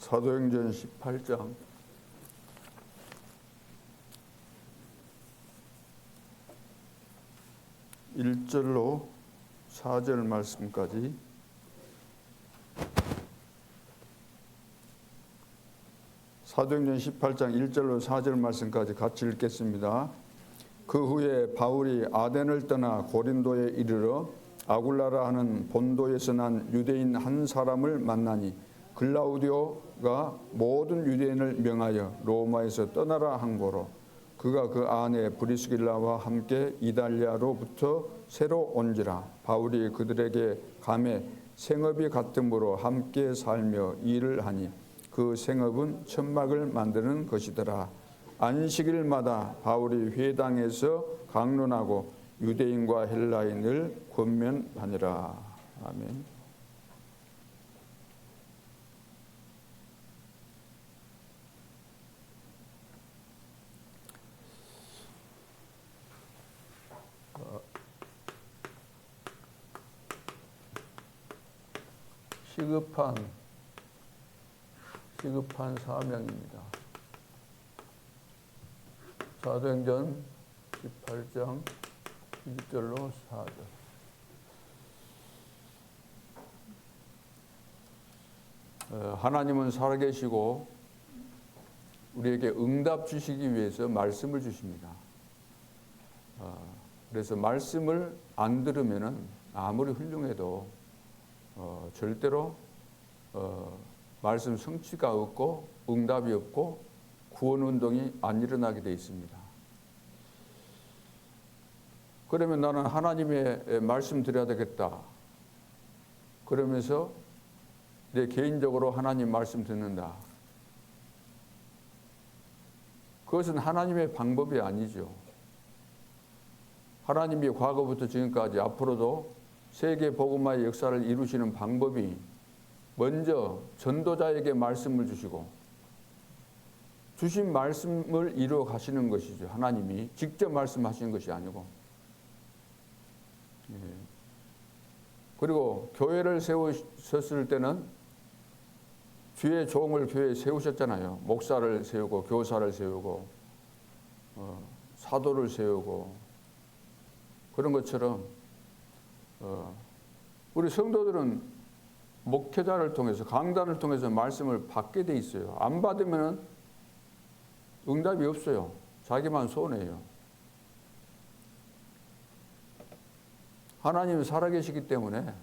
사도행전 18장 1절로 4절 말씀까지 사도행전 18장 1절로 4절 말씀까지 같이 읽겠습니다. 그 후에 바울이 아덴을 떠나 고린도에 이르러 아굴라라 하는 본도에서 난 유대인 한 사람을 만나니 글라우디오가 모든 유대인을 명하여 로마에서 떠나라 한 고로 그가 그 안에 브리스길라와 함께 이달리아로부터 새로 온지라. 바울이 그들에게 감에 생업이 같음으로 함께 살며 일을 하니 그 생업은 천막을 만드는 것이더라. 안식일마다 바울이 회당에서 강론하고 유대인과 헬라인을 권면하니라. 아멘. 시급한 사명입니다. 사도행전 18장 1절로 4절. 하나님은 살아계시고 우리에게 응답 주시기 위해서 말씀을 주십니다. 그래서 말씀을 안 들으면은 아무리 훌륭해도 절대로 말씀 성취가 없고 응답이 없고 구원 운동이 안 일어나게 되어 있습니다. 그러면 나는 하나님의 말씀 드려야 되겠다. 그러면서 내 개인적으로 하나님 말씀 듣는다. 그것은 하나님의 방법이 아니죠. 하나님이 과거부터 지금까지 앞으로도 세계 복음화의 역사를 이루시는 방법이 먼저 전도자에게 말씀을 주시고 주신 말씀을 이루어 가시는 것이죠. 하나님이 직접 말씀하시는 것이 아니고. 그리고 교회를 세우셨을 때는 주의 종을 교회에 세우셨잖아요. 목사를 세우고 교사를 세우고 사도를 세우고 그런 것처럼 우리 성도들은 목회자를 통해서 강단을 통해서 말씀을 받게 돼 있어요. 안 받으면 응답이 없어요. 자기만 손해요. 하나님이 살아계시기 때문에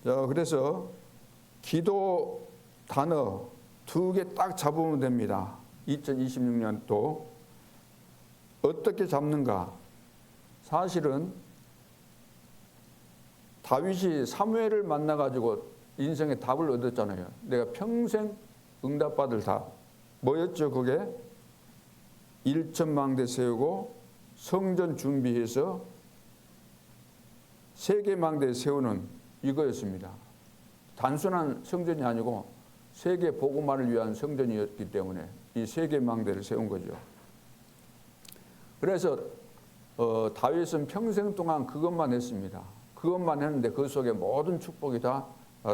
자, 그래서 기도 단어 2개 딱 잡으면 됩니다. 2026년도 어떻게 잡는가? 사실은 다윗이 사무엘을 만나가지고 인생의 답을 얻었잖아요. 내가 평생 응답받을 답. 뭐였죠 그게? 1천망대 세우고 성전 준비해서 세계망대 세우는 이거였습니다. 단순한 성전이 아니고 세계 복음화를 위한 성전이었기 때문에 이 세계망대를 세운 거죠. 그래서 다윗은 평생 동안 그것만 했습니다. 그것만 했는데 그 속에 모든 축복이 다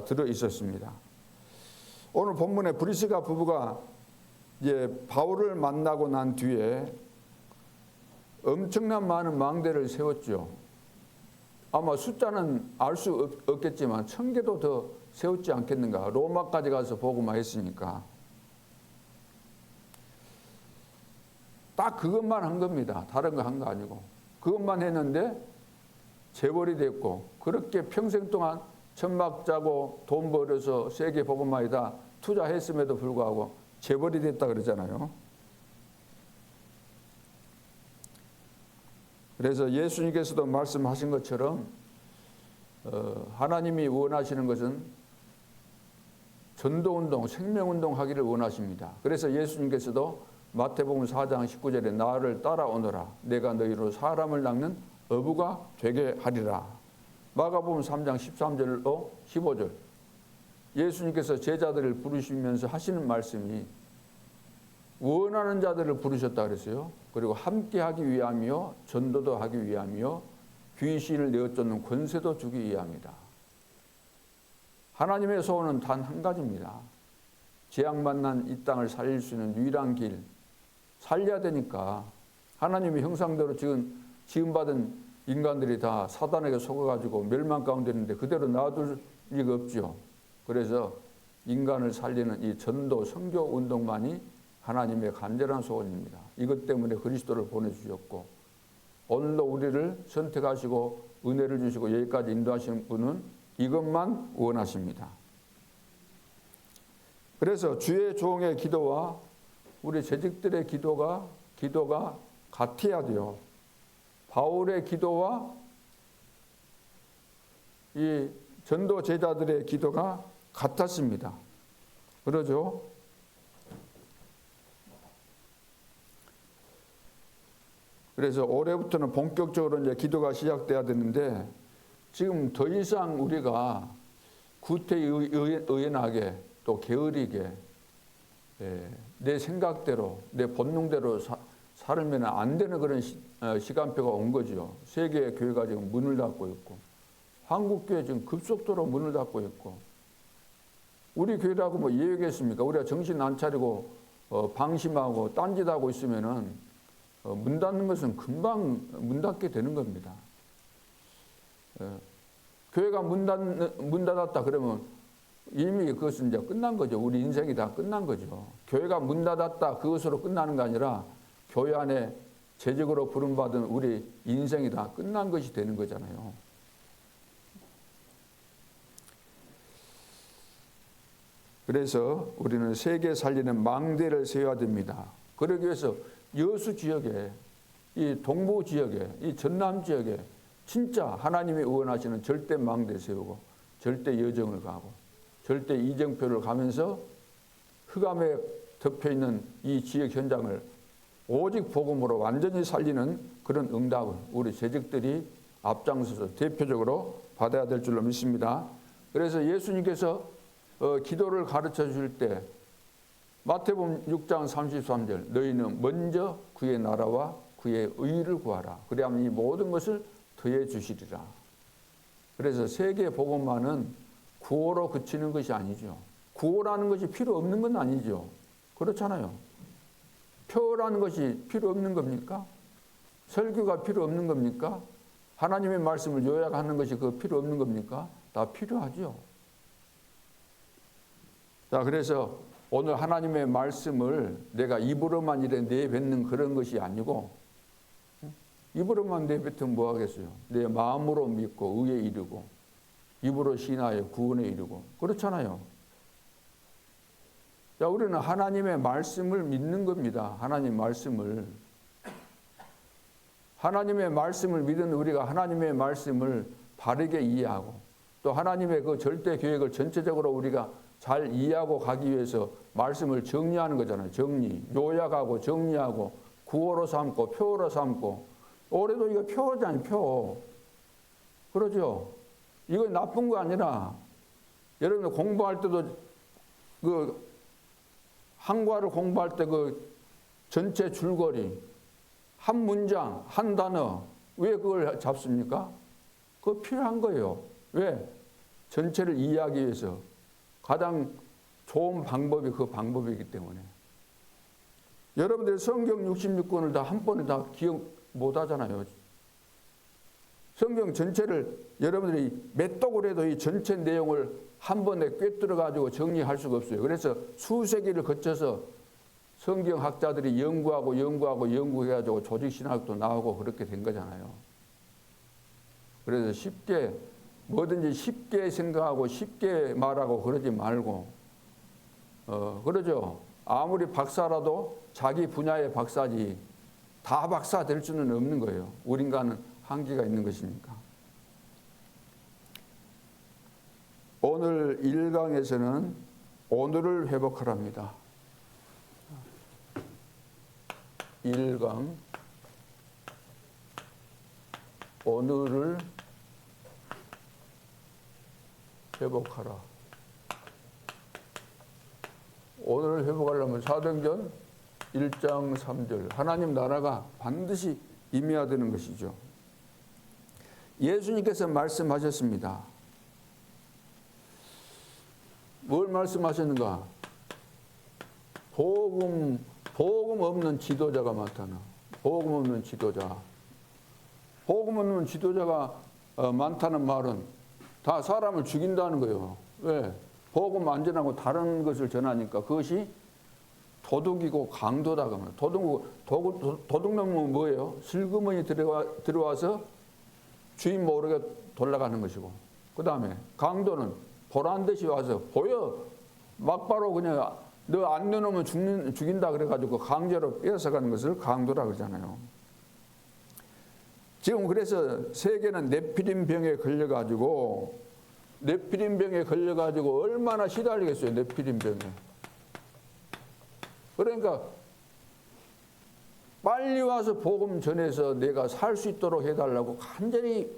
들어 있었습니다. 오늘 본문에 브리스가 부부가 이제 바울을 만나고 난 뒤에 엄청난 많은 망대를 세웠죠. 아마 숫자는 알 수 없겠지만 1000개도 더 세웠지 않겠는가. 로마까지 가서 복음화 했으니까. 딱 그것만 한 겁니다. 다른 거 한 거 아니고. 그것만 했는데 재벌이 됐고 그렇게 평생 동안 천막 짜고 돈 벌여서 세계 복음화에다 투자했음에도 불구하고 재벌이 됐다 그러잖아요. 그래서 예수님께서도 말씀하신 것처럼 하나님이 원하시는 것은 전도운동, 생명운동 하기를 원하십니다. 그래서 예수님께서도 마태복음 4장 19절에 나를 따라오너라. 내가 너희로 사람을 낚는 어부가 되게 하리라. 마가복음 3장 13절로 15절 예수님께서 제자들을 부르시면서 하시는 말씀이 원하는 자들을 부르셨다 그랬어요. 그리고 함께 하기 위함이요 전도도 하기 위함이요 귀신을 내어쫓는 권세도 주기 위함이다. 하나님의 소원은 단 한 가지입니다. 재앙 만난 이 땅을 살릴 수 있는 유일한 길, 살려야 되니까 하나님의 형상대로 지금 받은 인간들이 다 사단에게 속아가지고 멸망 가운데 있는데 그대로 놔둘 리가 없죠. 그래서 인간을 살리는 이 전도 선교 운동만이 하나님의 간절한 소원입니다. 이것 때문에 그리스도를 보내주셨고 오늘도 우리를 선택하시고 은혜를 주시고 여기까지 인도하신 분은 이것만 원하십니다. 그래서 주의 종의 기도와 우리 재직들의 기도가 같아야 돼요. 바울의 기도와 이 전도 제자들의 기도가 같았습니다. 그러죠? 그래서 올해부터는 본격적으로 이제 기도가 시작돼야 되는데 지금 더 이상 우리가 구태의연하게 또 게으르게 내 생각대로 내 본능대로 살면 안 되는 그런 시간표가 온 거죠. 세계 교회가 지금 문을 닫고 있고 한국 교회 지금 급속도로 문을 닫고 있고 우리 교회라고 뭐 예외겠습니까? 우리가 정신 안 차리고 방심하고 딴짓하고 있으면은 문 닫는 것은 금방 문 닫게 되는 겁니다. 교회가 문 닫았다 그러면 이미 그것은 이제 끝난 거죠. 우리 인생이 다 끝난 거죠. 교회가 문 닫았다 그것으로 끝나는 게 아니라 교회 안에 재직으로 부름받은 우리 인생이 다 끝난 것이 되는 거잖아요. 그래서 우리는 세계 살리는 망대를 세워야 됩니다. 그러기 위해서 여수 지역에 이 동부 지역에 이 전남 지역에 진짜 하나님이 의원하시는 절대 망대 세우고 절대 여정을 가고 절대 이정표를 가면서 흑암에 덮여있는 이 지역 현장을 오직 복음으로 완전히 살리는 그런 응답을 우리 재직들이 앞장서서 대표적으로 받아야 될 줄로 믿습니다. 그래서 예수님께서 기도를 가르쳐 주실 때 마태복음 6장 33절 너희는 먼저 그의 나라와 그의 의를 구하라. 그리하면 이 모든 것을 더해 주시리라. 그래서 세계 복음만은 구호로 그치는 것이 아니죠. 구호라는 것이 필요 없는 건 아니죠. 그렇잖아요. 표라는 것이 필요 없는 겁니까? 설교가 필요 없는 겁니까? 하나님의 말씀을 요약하는 것이 그 필요 없는 겁니까? 다 필요하죠. 자, 그래서 오늘 하나님의 말씀을 내가 입으로만 이래 내뱉는 그런 것이 아니고 입으로만 내뱉으면 뭐 하겠어요? 내 마음으로 믿고 의에 이르고 입으로 신하여 구원에 이르고 그렇잖아요. 자, 우리는 하나님의 말씀을 믿는 겁니다. 하나님 말씀을. 하나님의 말씀을 믿은 우리가 하나님의 말씀을 바르게 이해하고 또 하나님의 그 절대 계획을 전체적으로 우리가 잘 이해하고 가기 위해서 말씀을 정리하는 거잖아요. 정리, 요약하고 정리하고 구호로 삼고 표로 삼고 올해도 이거 표잖아요. 표. 그러죠. 이거 나쁜 거 아니라 여러분들 공부할 때도 그 한과를 공부할 때 그 전체 줄거리 한 문장 한 단어 왜 그걸 잡습니까? 그거 필요한 거예요. 왜? 전체를 이해하기 위해서 가장 좋은 방법이 그 방법이기 때문에. 여러분들 성경 66권을 다 한 번에 다 기억 못 하잖아요. 성경 전체를 여러분들이 몇 독을 해도 이 전체 내용을 한 번에 꿰뚫어 가지고 정리할 수가 없어요. 그래서 수세기를 거쳐서 성경학자들이 연구해가지고 조직신학도 나오고 그렇게 된 거잖아요. 그래서 쉽게 뭐든지 쉽게 생각하고 쉽게 말하고 그러지 말고 그러죠. 아무리 박사라도 자기 분야의 박사지 다 박사 될 수는 없는 거예요. 우리 인간은 한계가 있는 것이니까. 오늘 1강에서는 오늘을 회복하랍니다. 1강 오늘을 회복하라. 오늘을 회복하려면 사도행전 1장 3절 하나님 나라가 반드시 임해야 되는 것이죠. 예수님께서 말씀하셨습니다. 뭘 말씀하셨는가? 복음 없는 지도자가 많다나. 복음 없는 지도자. 복음 없는 지도자가 많다는 말은 다 사람을 죽인다는 거예요. 왜? 복음 안 전하고 다른 것을 전하니까 그것이 도둑이고 강도다. 그러면 도둑놈은 뭐예요? 슬그머니 들어와서 주인 모르게 돌아가는 것이고, 그 다음에 강도는 보란 듯이 와서 보여 막바로 그냥 너 안 내놓으면 죽인다 그래가지고 강제로 뺏어가는 것을 강도라 그러잖아요. 지금 그래서 세계는 네피림 병에 걸려가지고 얼마나 시달리겠어요. 네피림 병에. 그러니까 빨리 와서 복음 전해서 내가 살 수 있도록 해달라고 간절히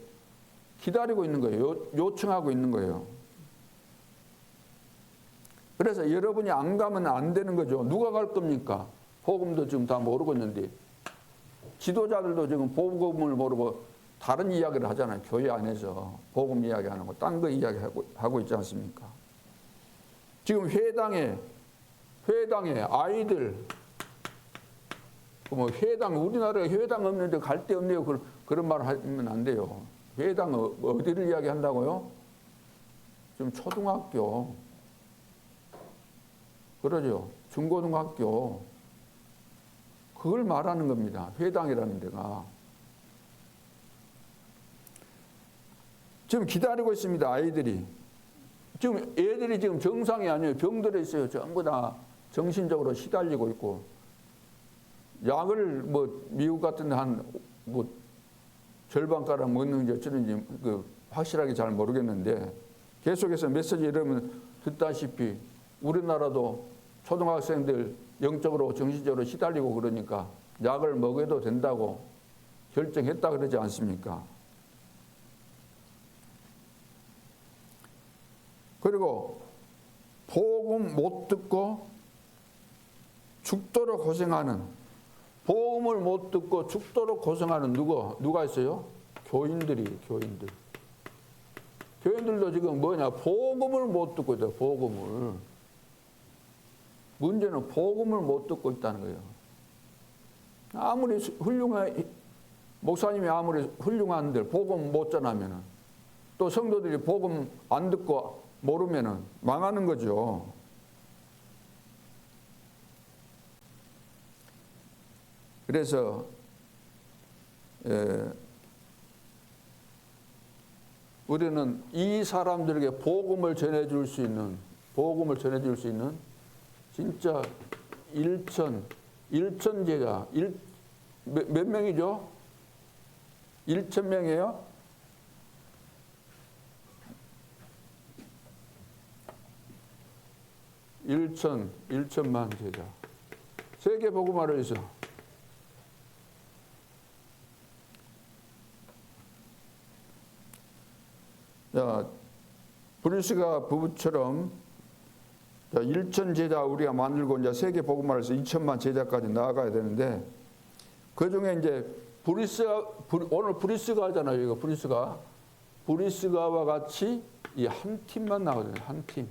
기다리고 있는 거예요. 요청하고 있는 거예요. 그래서 여러분이 안 가면 안 되는 거죠. 누가 갈 겁니까? 복음도 지금 다 모르고 있는데, 지도자들도 지금 복음을 모르고 다른 이야기를 하잖아요. 교회 안에서 복음 이야기 안 하고 딴 거 이야기하고 있지 않습니까? 지금 회당에 아이들 뭐 회당, 우리나라에 회당 없는데 갈 데 없네요. 그런 말 하면 안 돼요. 회당 어디를 이야기한다고요? 지금 초등학교, 그러죠. 중고등학교, 그걸 말하는 겁니다. 회당이라는 데가. 지금 기다리고 있습니다. 아이들이. 지금 애들이 지금 정상이 아니에요. 병들어 있어요. 전부 다 정신적으로 시달리고 있고, 약을 뭐 미국 같은 데 한 뭐 절반가량 먹는지 어쩌는지 확실하게 잘 모르겠는데, 계속해서 메시지 여러분 듣다시피 우리나라도 초등학생들 영적으로 정신적으로 시달리고 그러니까 약을 먹여도 된다고 결정했다 그러지 않습니까? 그리고 복음 못 듣고 죽도록 고생하는, 복음을 못 듣고 죽도록 고생하는 누가 있어요? 교인들. 교인들도 지금 뭐냐? 복음을 못 듣고 있다. 복음을. 문제는 복음을 못 듣고 있다는 거예요. 아무리 목사님이 아무리 훌륭한들 복음 못 전하면은, 또 성도들이 복음 안 듣고 모르면은 망하는 거죠. 그래서 우리는 이 사람들에게 복음을 전해줄 수 있는 진짜 일천 제자, 몇 명이죠? 1,000명이에요? 일천만 제자. 세계 복음화를 해서 자, 브루스가 부부처럼 1천 제자 우리가 만들고 이제 세계 복음화를 해서 2천만 제자까지 나아가야 되는데, 그 중에 이제 오늘 브리스가 하잖아요. 이거 브리스가와 같이 이 한 팀만 나오거든요. 한 팀.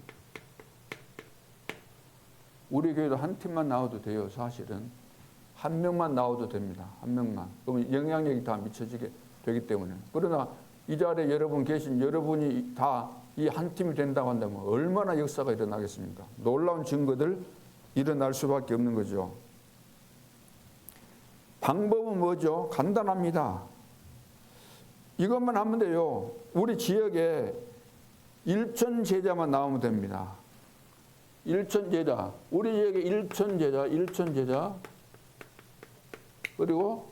우리 교회도 한 팀만 나와도 돼요. 사실은 한 명만 나와도 됩니다. 한 명만. 그러면 영향력이 다 미쳐지게 되기 때문에. 그러나 이 자리에 여러분 계신 여러분이 다 이 한 팀이 된다고 한다면 얼마나 역사가 일어나겠습니까? 놀라운 증거들 일어날 수밖에 없는 거죠. 방법은 뭐죠? 간단합니다. 이것만 하면 돼요. 우리 지역에 1천 제자만 나오면 됩니다. 1천 제자. 우리 지역에 1천 제자. 그리고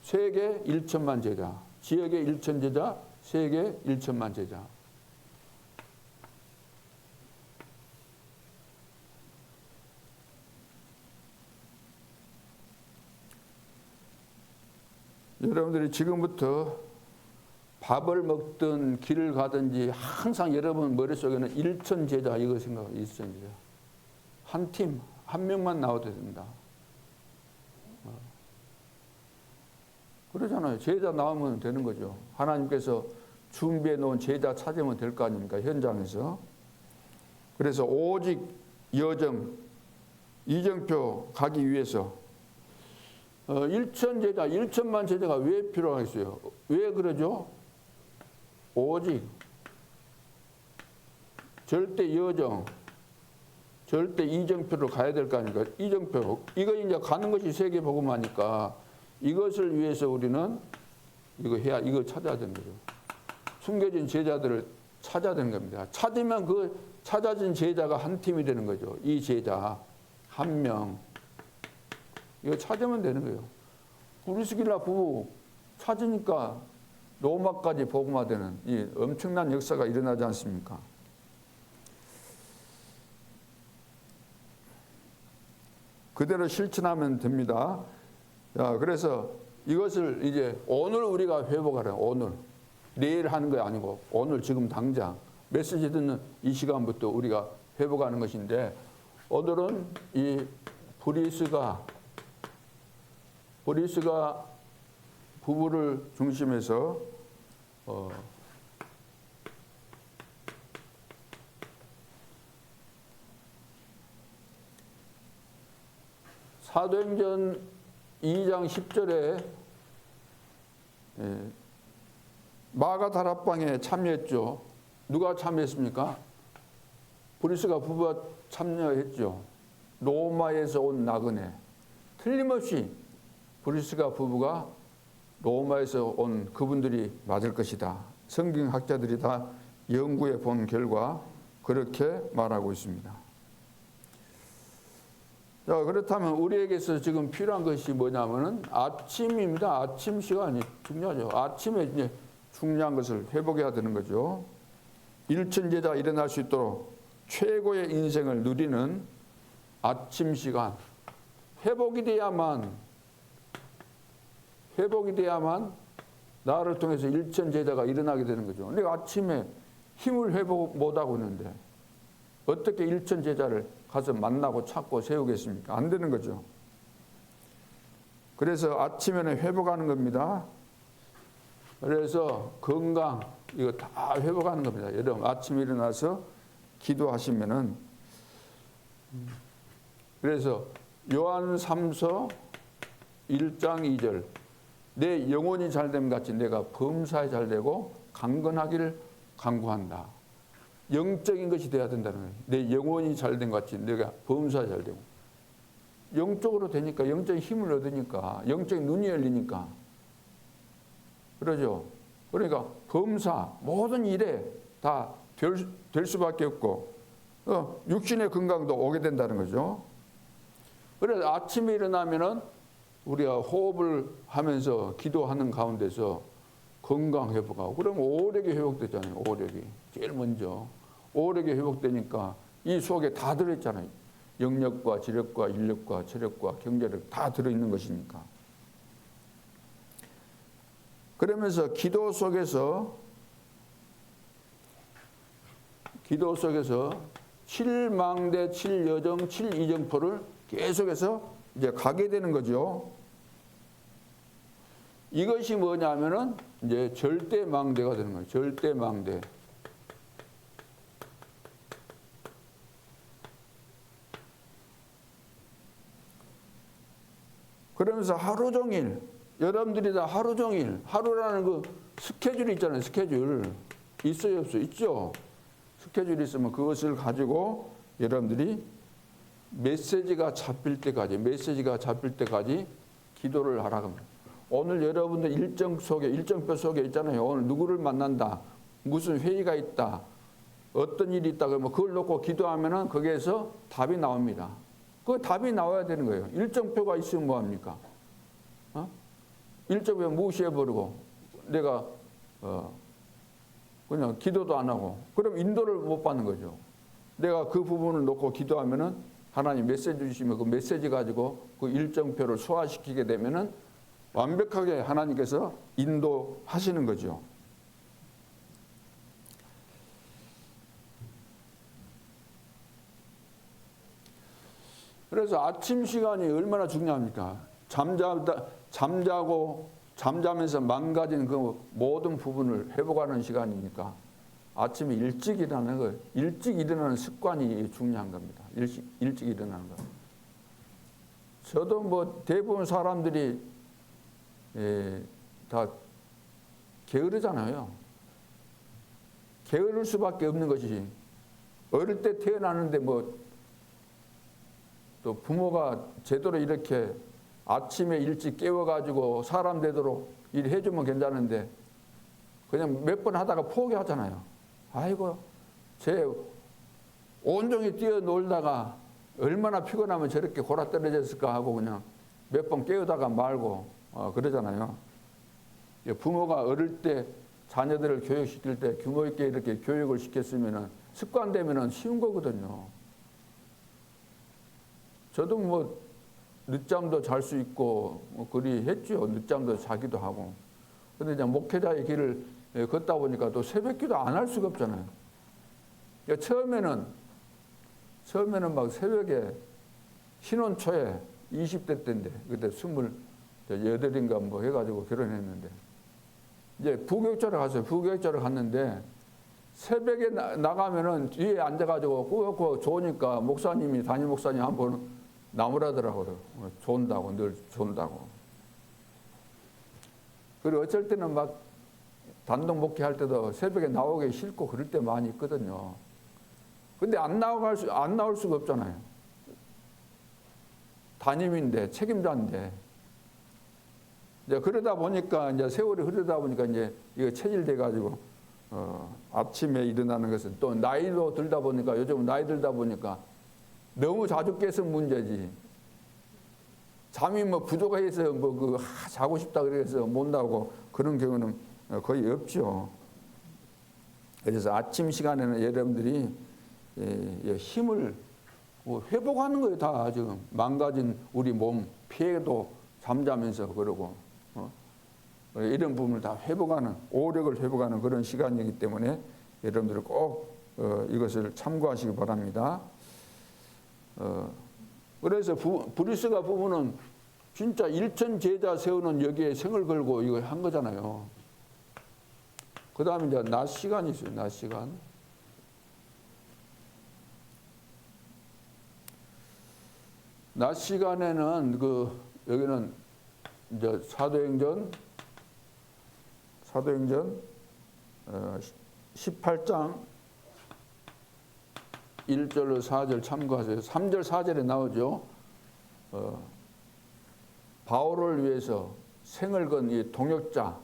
세계 1천만 제자. 지역에 1천 제자, 세계 1천만 제자. 여러분들이 지금부터 밥을 먹든 길을 가든지 항상 여러분 머릿속에는 1천 제자 이거 생각해요. 1천 제자. 한 팀, 한 명만 나와도 된다. 그러잖아요. 제자 나오면 되는 거죠. 하나님께서 준비해 놓은 제자 찾으면 될 거 아닙니까? 현장에서. 그래서 오직 여정, 이정표 가기 위해서 1천 제자, 1천만 제자가 왜 필요하겠어요? 왜 그러죠? 오직 절대 여정, 절대 이정표로 가야 될 거 아닙니까? 이정표. 이거 이제 가는 것이 세계복음화니까 이것을 위해서 우리는 이거 찾아야 되는 거죠. 숨겨진 제자들을 찾아야 되는 겁니다. 찾으면 그 찾아진 제자가 한 팀이 되는 거죠. 이 제자 한 명. 이거 찾으면 되는 거예요. 브루스길라 부부 찾으니까 로마까지 복음화되는 이 엄청난 역사가 일어나지 않습니까? 그대로 실천하면 됩니다. 자, 그래서 이것을 이제 오늘 우리가 회복하라. 오늘. 내일 하는 거 아니고 오늘 지금 당장 메시지 듣는 이 시간부터 우리가 회복하는 것인데 오늘은 이 브리스가 부부를 중심해서 사도행전 2장 10절에 마가다락방에 참여했죠. 누가 참여했습니까? 브리스가 부부가 참여했죠. 로마에서 온 나그네. 틀림없이 브리스가 부부가 로마에서 온 그분들이 맞을 것이다. 성경학자들이 다 연구해 본 결과 그렇게 말하고 있습니다. 자, 그렇다면 우리에게서 지금 필요한 것이 뭐냐면은 아침입니다. 아침 시간이 중요하죠. 아침에 이제 중요한 것을 회복해야 되는 거죠. 일천제자 일어날 수 있도록 최고의 인생을 누리는 아침 시간. 회복이 돼야만 나를 통해서 일천제자가 일어나게 되는 거죠. 내가 아침에 힘을 회복 못하고 있는데 어떻게 일천제자를 가서 만나고 찾고 세우겠습니까? 안 되는 거죠. 그래서 아침에는 회복하는 겁니다. 그래서 건강 이거 다 회복하는 겁니다. 여러분 아침에 일어나서 기도하시면은 그래서 요한 3서 1장 2절 내 영혼이 잘됨 같이 내가 범사에 잘되고 강건하기를 간구한다. 영적인 것이 돼야 된다는 거예요. 내 영혼이 잘된 것 같이 내가 범사에 잘되고 영적으로 되니까 영적인 힘을 얻으니까 영적인 눈이 열리니까 그러죠. 그러니까 범사 모든 일에 다 될 수밖에 없고 육신의 건강도 오게 된다는 거죠. 그래서 아침에 일어나면은 우리가 호흡을 하면서 기도하는 가운데서 건강 회복하고 그러면 오력이 회복되잖아요. 오력이 제일 먼저 오력이 회복되니까 이 속에 다 들어있잖아요. 영력과 지력과 인력과 체력과 경제력 다 들어있는 것이니까. 그러면서 기도 속에서 7망대, 7여정, 7이정포를 계속해서 이제 가게 되는 거죠. 이것이 뭐냐면은 이제 절대망대가 되는 거예요. 절대망대. 그러면서 하루 종일 여러분들이 다 하루 종일 하루라는 그 스케줄이 있잖아요. 스케줄 있어요, 없어요? 있죠. 스케줄이 있으면 그것을 가지고 여러분들이 메시지가 잡힐 때까지 기도를 하라고 합니다. 오늘 여러분들 일정표 속에 있잖아요. 오늘 누구를 만난다. 무슨 회의가 있다. 어떤 일이 있다. 그러면 그걸 놓고 기도하면은 거기에서 답이 나옵니다. 그 답이 나와야 되는 거예요. 일정표가 있으면 뭐합니까? 일정표 무시해버리고 내가 그냥 기도도 안 하고 그럼 인도를 못 받는 거죠. 내가 그 부분을 놓고 기도하면은 하나님 메시지 주시면 그 메시지 가지고 그 일정표를 소화시키게 되면은 완벽하게 하나님께서 인도하시는 거죠. 잠자고 잠자면서 망가진 그 모든 부분을 회복하는 시간이니까 아침에 일찍 일어나는 거, 일찍 일어나는 습관이 중요한 겁니다. 일찍 일어나는 거. 저도 뭐 대부분 사람들이 다 게으르잖아요. 게으를 수밖에 없는 것이, 어릴 때 태어나는데 뭐 또 부모가 제대로 이렇게 아침에 일찍 깨워가지고 사람 되도록 일해주면 괜찮은데 그냥 몇 번 하다가 포기하잖아요. 아이고, 쟤 온종일 뛰어놀다가 얼마나 피곤하면 저렇게 골아 떨어졌을까 하고 그냥 몇 번 깨우다가 말고 그러잖아요. 부모가 어릴 때 자녀들을 교육시킬 때 규모 있게 이렇게 교육을 시켰으면 습관되면 쉬운 거거든요. 저도 뭐 늦잠도 잘 수 있고 그리 했죠. 늦잠도 자기도 하고. 근데 이제 목회자의 길을 걷다 보니까 또 새벽기도 안 할 수가 없잖아요. 처음에는 막 새벽에 신혼 초에 20대 때인데 그때 28인가 뭐 해가지고 결혼했는데 이제 부교육자를 갔어요. 부교육자를 갔는데 새벽에 나가면은 뒤에 앉아가지고 꾸역꾸역 좋으니까 목사님이 담임 목사님 한 번 나무라더라고요. 좋은다고, 늘 좋은다고. 그리고 어쩔 때는 막 단독 목회할 때도 새벽에 나오기 싫고 그럴 때 많이 있거든요. 근데 안 나올 수가 없잖아요. 담임인데, 책임자인데. 이제 그러다 보니까 이제 세월이 흐르다 보니까 이제 이거 체질돼가지고 아침에 일어나는 것은 또 나이도 들다 보니까 요즘 나이 들다 보니까 너무 자주 깨서 문제지. 잠이 뭐 부족해서 뭐 자고 싶다 그래서 못 나오고 그런 경우는 거의 없죠. 그래서 아침 시간에는 여러분들이 힘을 회복하는 거예요. 다 지금 망가진 우리 몸 피해도 잠자면서 그러고 이런 부분을 다 회복하는, 오력을 회복하는 그런 시간이기 때문에 여러분들 꼭 이것을 참고하시기 바랍니다. 그래서 브리스가 부부는 진짜 일천 제자 세우는 여기에 생을 걸고 이걸 한 거잖아요. 그 다음에 이제 낮 시간이 있어요. 낮 시간. 낮 시간에는 여기는 이제 사도행전 18장 1절로 4절 참고하세요. 3절 4절에 나오죠. 바울을 위해서 생을 건 이 동역자.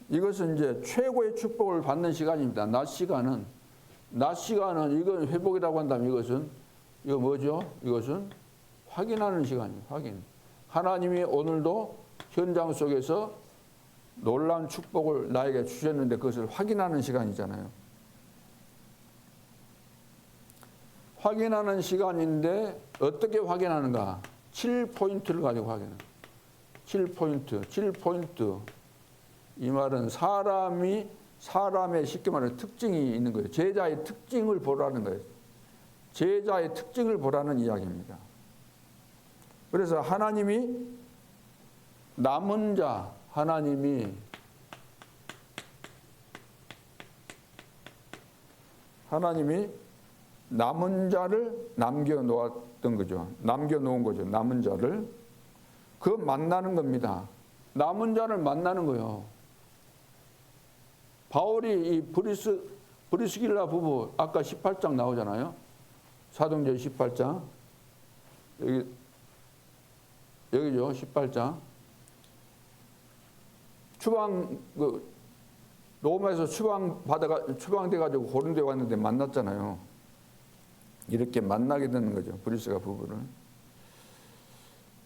이것은 이제 최고의 축복을 받는 시간입니다. 낮 시간은 이건 회복이라고 한다면 이거 뭐죠? 이것은 확인하는 시간이에요. 확인. 하나님이 오늘도 현장 속에서 놀라운 축복을 나에게 주셨는데 그것을 확인하는 시간이잖아요. 확인하는 시간인데 어떻게 확인하는가? 7포인트를 가지고 확인해요. 7포인트. 이 말은 사람의 쉽게 말하면 특징이 있는 거예요. 제자의 특징을 보라는 거예요. 제자의 특징을 보라는 이야기입니다. 그래서 하나님이 남은 자, 하나님이 남은 자를 남겨놓았던 거죠. 남겨놓은 거죠. 남은 자를. 그 만나는 겁니다. 남은 자를 만나는 거예요. 바울이 이 브리스길라 부부 아까 18장 나오잖아요. 사도행전 18장. 여기죠. 18장. 로마에서 추방돼 가지고 고린도에 왔는데 만났잖아요. 이렇게 만나게 되는 거죠. 브리스가 부부를.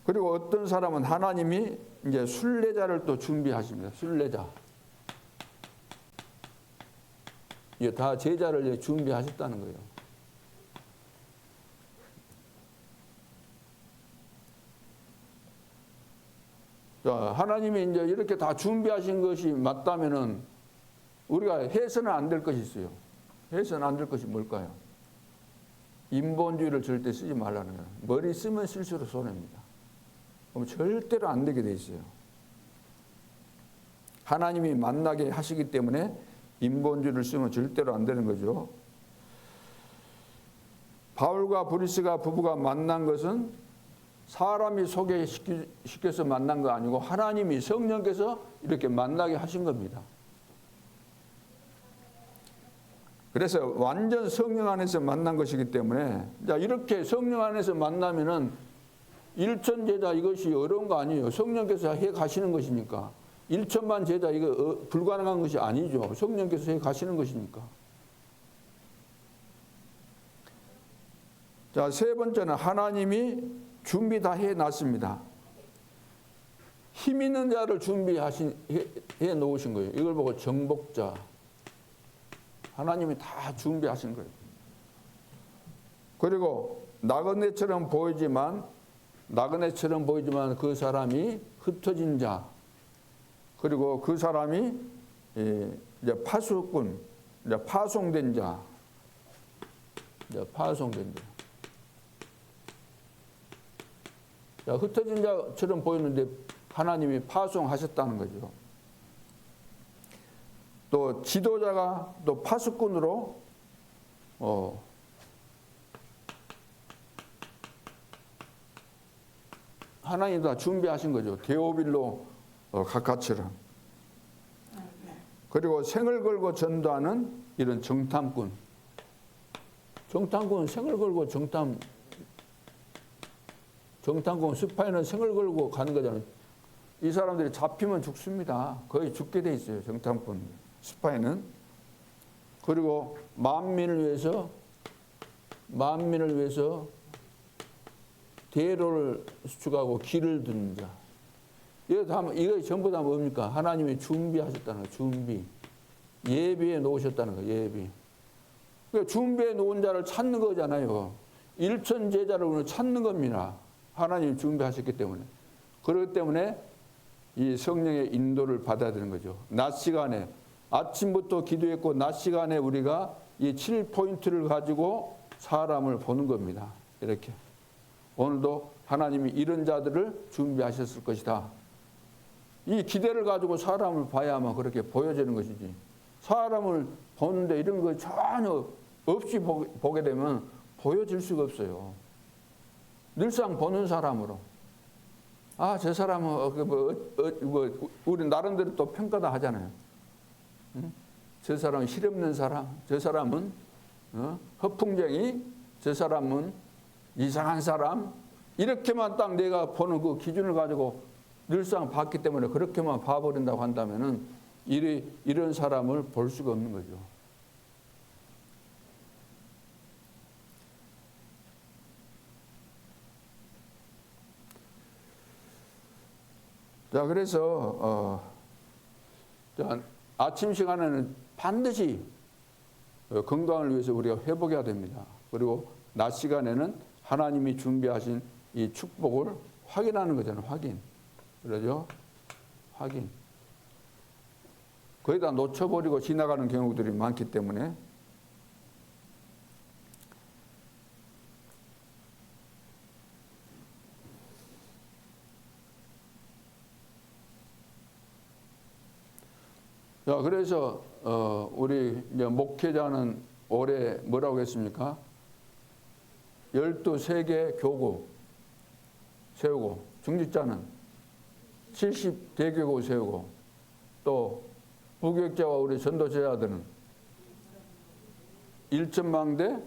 그리고 어떤 사람은 하나님이 이제 순례자를 또 준비하십니다. 순례자. 이게 다 제자를 준비하셨다는 거예요. 자, 하나님이 이제 이렇게 다 준비하신 것이 맞다면은 우리가 해서는 안 될 것이 있어요. 해서는 안 될 것이 뭘까요? 인본주의를 절대 쓰지 말라는 거예요. 머리 쓰면 쓸수록 손해입니다. 그럼 절대로 안 되게 돼 있어요. 하나님이 만나게 하시기 때문에 인본주의를 쓰면 절대로 안 되는 거죠. 바울과 브리스가 부부가 만난 것은 사람이 소개시켜서 만난 거 아니고 하나님이 성령께서 이렇게 만나게 하신 겁니다. 그래서 완전 성령 안에서 만난 것이기 때문에 이렇게 성령 안에서 만나면은 일천 제자 이것이 어려운 거 아니에요. 성령께서 해 가시는 것이니까. 1천만 제자 이거 불가능한 것이 아니죠. 성령께서 해 가시는 것이니까. 자, 세 번째는 하나님이 준비 다 해 놨습니다. 힘 있는 자를 해 놓으신 거예요. 이걸 보고 정복자. 하나님이 다 준비하신 거예요. 그리고 나그네처럼 보이지만 그 사람이 흩어진 자, 그리고 그 사람이 이제 파수꾼, 이제 파송된 자, 자, 흩어진 자처럼 보이는데 하나님이 파송하셨다는 거죠. 또 지도자가 또 파수꾼으로 하나님이 다 준비하신 거죠. 데오빌로 각하처럼. 그리고 생을 걸고 전도하는 이런 정탐꾼. 정탐꾼은 생을 걸고 정탐꾼 스파이는 생을 걸고 가는 거잖아요. 이 사람들이 잡히면 죽습니다. 거의 죽게 돼 있어요. 정탐꾼, 스파이는. 그리고 만민을 위해서 대로를 수축하고 길을 듣는 자. 이거 전부 다 뭡니까? 하나님이 준비하셨다는 거예요. 준비. 예비해 놓으셨다는 거예요. 예비. 그러니까 준비해 놓은 자를 찾는 거잖아요. 일천 제자를 오늘 찾는 겁니다. 하나님이 준비하셨기 때문에. 그렇기 때문에 이 성령의 인도를 받아야 되는 거죠. 낮 시간에 아침부터 기도했고 낮 시간에 우리가 이 7포인트를 가지고 사람을 보는 겁니다. 이렇게. 오늘도 하나님이 이런 자들을 준비하셨을 것이다. 이 기대를 가지고 사람을 봐야만 그렇게 보여지는 것이지. 사람을 보는데 이런 거 전혀 없이 보게 되면 보여질 수가 없어요. 늘상 보는 사람으로. 아, 저 사람은 우리 나름대로 또 평가다 하잖아요. 응? 저 사람은 실없는 사람, 저 사람은 허풍쟁이, 저 사람은 이상한 사람. 이렇게만 딱 내가 보는 그 기준을 가지고 늘상 봤기 때문에 그렇게만 봐버린다고 한다면은 이런 사람을 볼 수가 없는 거죠. 자, 그래서 아침 시간에는 반드시 건강을 위해서 우리가 회복해야 됩니다. 그리고 낮 시간에는 하나님이 준비하신 이 축복을 확인하는 거잖아요. 확인. 그러죠? 확인. 거의 다 놓쳐버리고 지나가는 경우들이 많기 때문에 자, 그래서 우리 이제 목회자는 올해 뭐라고 했습니까? 12세계 교구 세우고, 중직자는 70대교구 세우고, 또 부교육자와 우리 전도제자들은 1천망대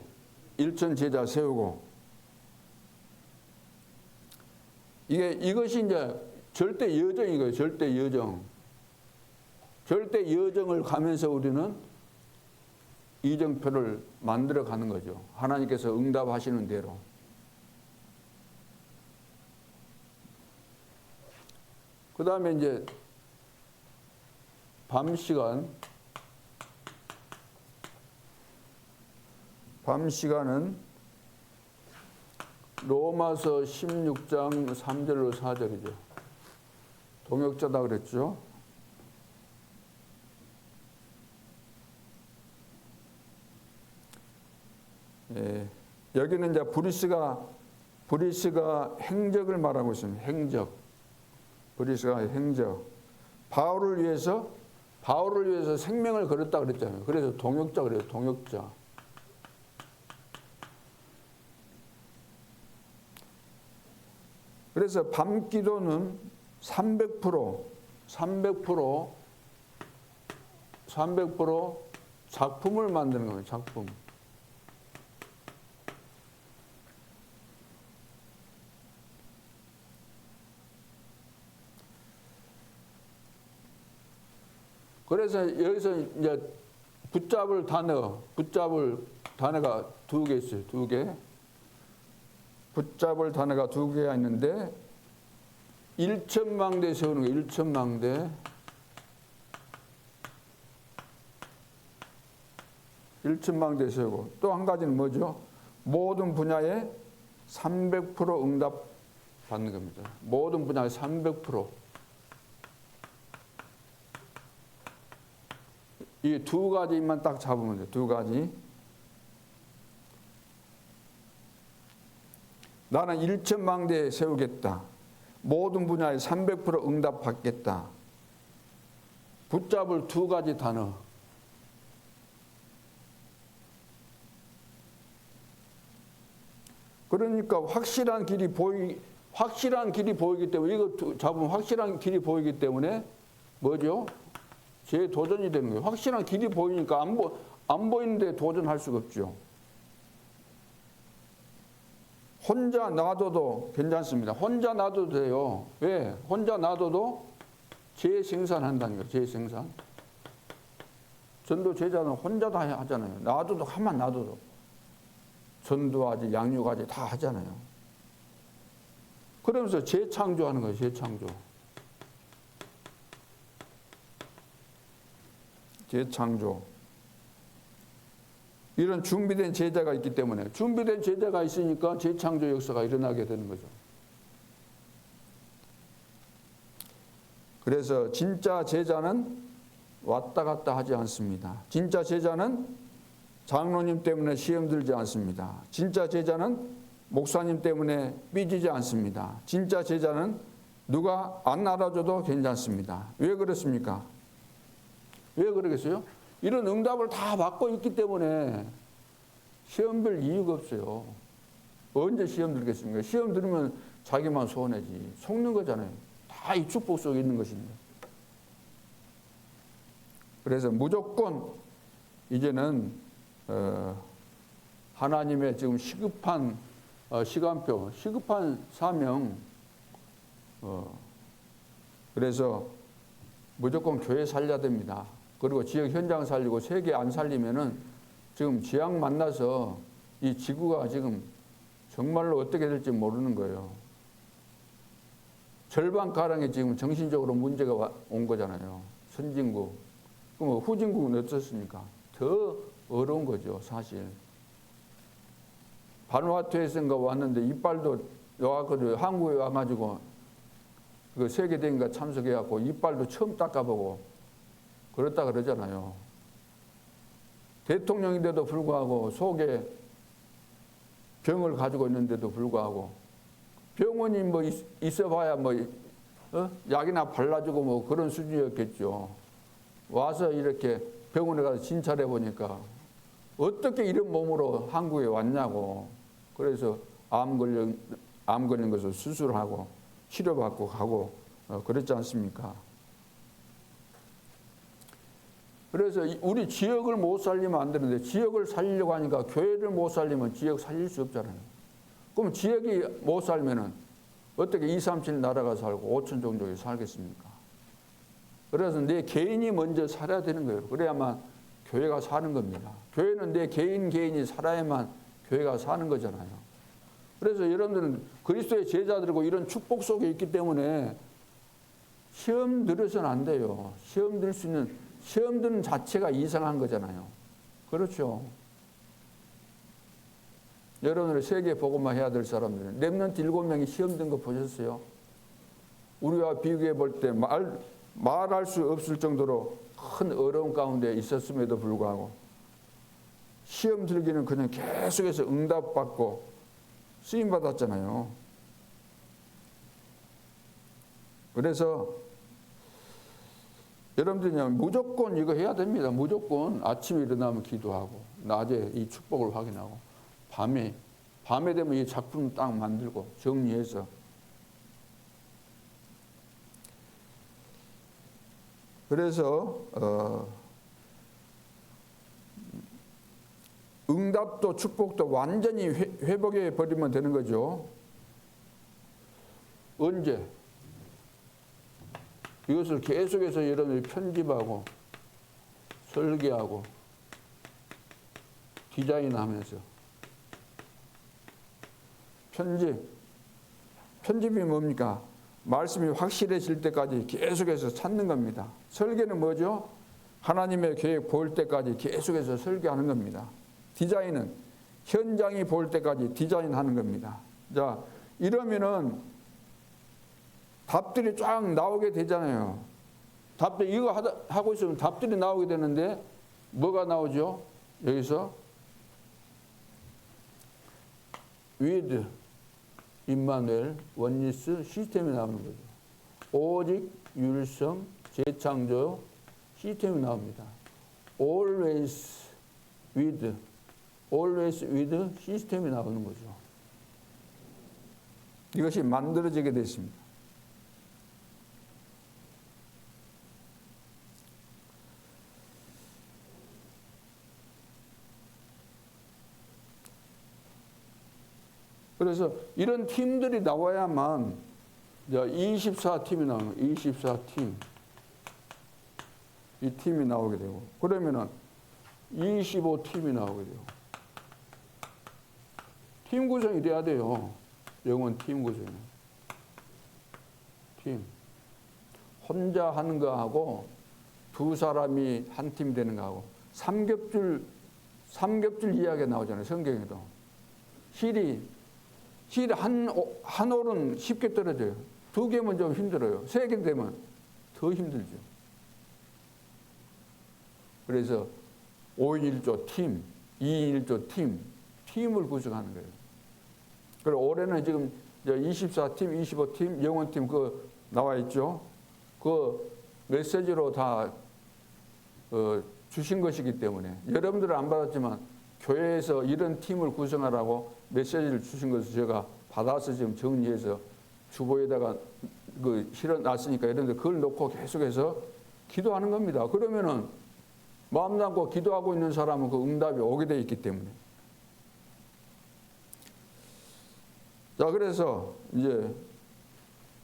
1천제자 세우고, 이것이 이제 절대 여정이고요. 절대 여정. 절대 여정을 가면서 우리는 이정표를 만들어 가는 거죠. 하나님께서 응답하시는 대로. 그 다음에 이제 밤 시간은 로마서 16장 3절로 4절이죠. 동역자다 그랬죠. 여기는 이제 브리스가 브리스가 행적을 말하고 있습니다. 행적. 브리스가 행적. 바울을 위해서 생명을 걸었다 그랬잖아요. 그래서 동역자 그래요. 동역자. 그래서 밤기도는 300% 작품을 만드는 거예요. 작품. 그래서 여기서 이제 붙잡을 단어가 두 개 있어요. 두 개. 붙잡을 단어가 두 개가 있는데 일천망대 세우는 거. 일천망대 세우고 또 한 가지는 뭐죠? 모든 분야에 300% 응답 받는 겁니다. 모든 분야에 300%. 이 두 가지만 딱 잡으면 돼요. 두 가지. 나는 일천망대에 세우겠다. 모든 분야에 300% 응답 받겠다. 붙잡을 두 가지 단어. 그러니까 확실한 길이 보이기 때문에 이거 잡으면 확실한 길이 보이기 때문에 뭐죠? 제 도전이 되는 거예요. 확실한 길이 보이니까 안 보이는데 도전할 수가 없죠. 혼자 놔둬도 괜찮습니다. 혼자 놔둬도 돼요. 왜? 혼자 놔둬도 재생산한다는 거예요. 재생산. 전도 제자는 혼자 다 하잖아요. 놔둬도 가만 놔둬도. 전도하지, 양육하지 다 하잖아요. 그러면서 재창조하는 거예요. 재창조. 재창조. 이런 준비된 제자가 있기 때문에 준비된 제자가 있으니까 재창조 역사가 일어나게 되는 거죠. 그래서 진짜 제자는 왔다 갔다 하지 않습니다. 진짜 제자는 장로님 때문에 시험 들지 않습니다. 진짜 제자는 목사님 때문에 삐지지 않습니다. 진짜 제자는 누가 안 알아줘도 괜찮습니다. 왜 그렇습니까? 왜 그러겠어요? 이런 응답을 다 받고 있기 때문에 시험 들 이유가 없어요. 언제 시험 들겠습니까? 시험 들으면 자기만 손해지. 속는 거잖아요. 다 이 축복 속에 있는 것입니다. 그래서 무조건 이제는 하나님의 지금 시급한 시간표, 시급한 사명, 그래서 무조건 교회 살려야 됩니다. 그리고 지역 현장 살리고 세계 안 살리면은 지금 지약 만나서 이 지구가 지금 정말로 어떻게 될지 모르는 거예요. 절반가량이 지금 정신적으로 문제가 온 거잖아요. 선진국. 그럼 후진국은 어떻습니까? 더 어려운 거죠, 사실. 바누아투에서인가 왔는데 이빨도 와가지고 한국에 와가지고 그 세계대회인가 참석해갖고 이빨도 처음 닦아보고 그렇다 그러잖아요. 대통령인데도 불구하고 속에 병을 가지고 있는데도 불구하고 병원이 뭐 있어봐야 뭐 약이나 발라주고 뭐 그런 수준이었겠죠. 와서 이렇게 병원에 가서 진찰해 보니까 어떻게 이런 몸으로 한국에 왔냐고. 그래서 암 걸린 것을 수술하고 치료받고 가고 그랬지 않습니까? 그래서 우리 지역을 못 살리면 안 되는데 지역을 살리려고 하니까 교회를 못 살리면 지역 살릴 수 없잖아요. 그럼 지역이 못 살면은 어떻게 2, 3, 7 나라가 살고 5천 종족이 살겠습니까? 그래서 내 개인이 먼저 살아야 되는 거예요. 그래야만 교회가 사는 겁니다. 교회는 내 개인이 살아야만 교회가 사는 거잖아요. 그래서 여러분들은 그리스도의 제자들이고 이런 축복 속에 있기 때문에 시험 들어서는 안 돼요. 시험 들 수 있는 시험 드는 자체가 이상한 거잖아요. 그렇죠. 여러분들 세계 복음화 해야 될 사람들은 렘넌트 7명이 시험 든 거 보셨어요? 우리와 비교해 볼 때 말할 수 없을 정도로 큰 어려움 가운데 있었음에도 불구하고 시험 들기는 그냥 계속해서 응답받고 쓰임 받았잖아요. 그래서 여러분들이 무조건 이거 해야 됩니다. 무조건 아침에 일어나면 기도하고, 낮에 이 축복을 확인하고, 밤에 되면 이 작품 딱 만들고 정리해서. 그래서 응답도 축복도 완전히 회복해 버리면 되는 거죠. 언제? 이것을 계속해서 여러분이 편집하고 설계하고 디자인하면서. 편집이 뭡니까? 말씀이 확실해질 때까지 계속해서 찾는 겁니다. 설계는 뭐죠? 하나님의 계획 보일 때까지 계속해서 설계하는 겁니다. 디자인은 현장이 보일 때까지 디자인하는 겁니다. 자, 이러면은 답들이 쫙 나오게 되잖아요. 답들 이거 하고 있으면 답들이 나오게 되는데 뭐가 나오죠? 여기서 with 임마누엘 원리스 시스템이 나오는 거죠. 오직 율성 재창조 시스템이 나옵니다. always with 시스템이 나오는 거죠. 이것이 만들어지게 됐습니다. 그래서 이런 팀들이 나와야만 24팀이 나오는 거예요. 24팀. 이 팀이 나오게 되고, 그러면은 25팀이 나오게 되고. 팀 구성이 돼야 돼요. 영원 팀 구성이. 팀. 혼자 하는 거하고 두 사람이 한 팀 되는 거하고 삼겹줄 이야기가 나오잖아요. 성경에도. 실이 한 올은 쉽게 떨어져요. 두 개면 좀 힘들어요. 세 개 되면 더 힘들죠. 그래서 5인 1조 팀, 2인 1조 팀을 구성하는 거예요. 그리고 올해는 지금 24팀, 25팀, 영원팀 그 나와 있죠. 그 메시지로 다 주신 것이기 때문에 여러분들은 안 받았지만 교회에서 이런 팀을 구성하라고 메시지를 주신 것을 제가 받아서 지금 정리해서 주보에다가 실어놨으니까 여러분들 그걸 놓고 계속해서 기도하는 겁니다. 그러면은 마음 담고 기도하고 있는 사람은 그 응답이 오게 돼 있기 때문에. 자, 그래서 이제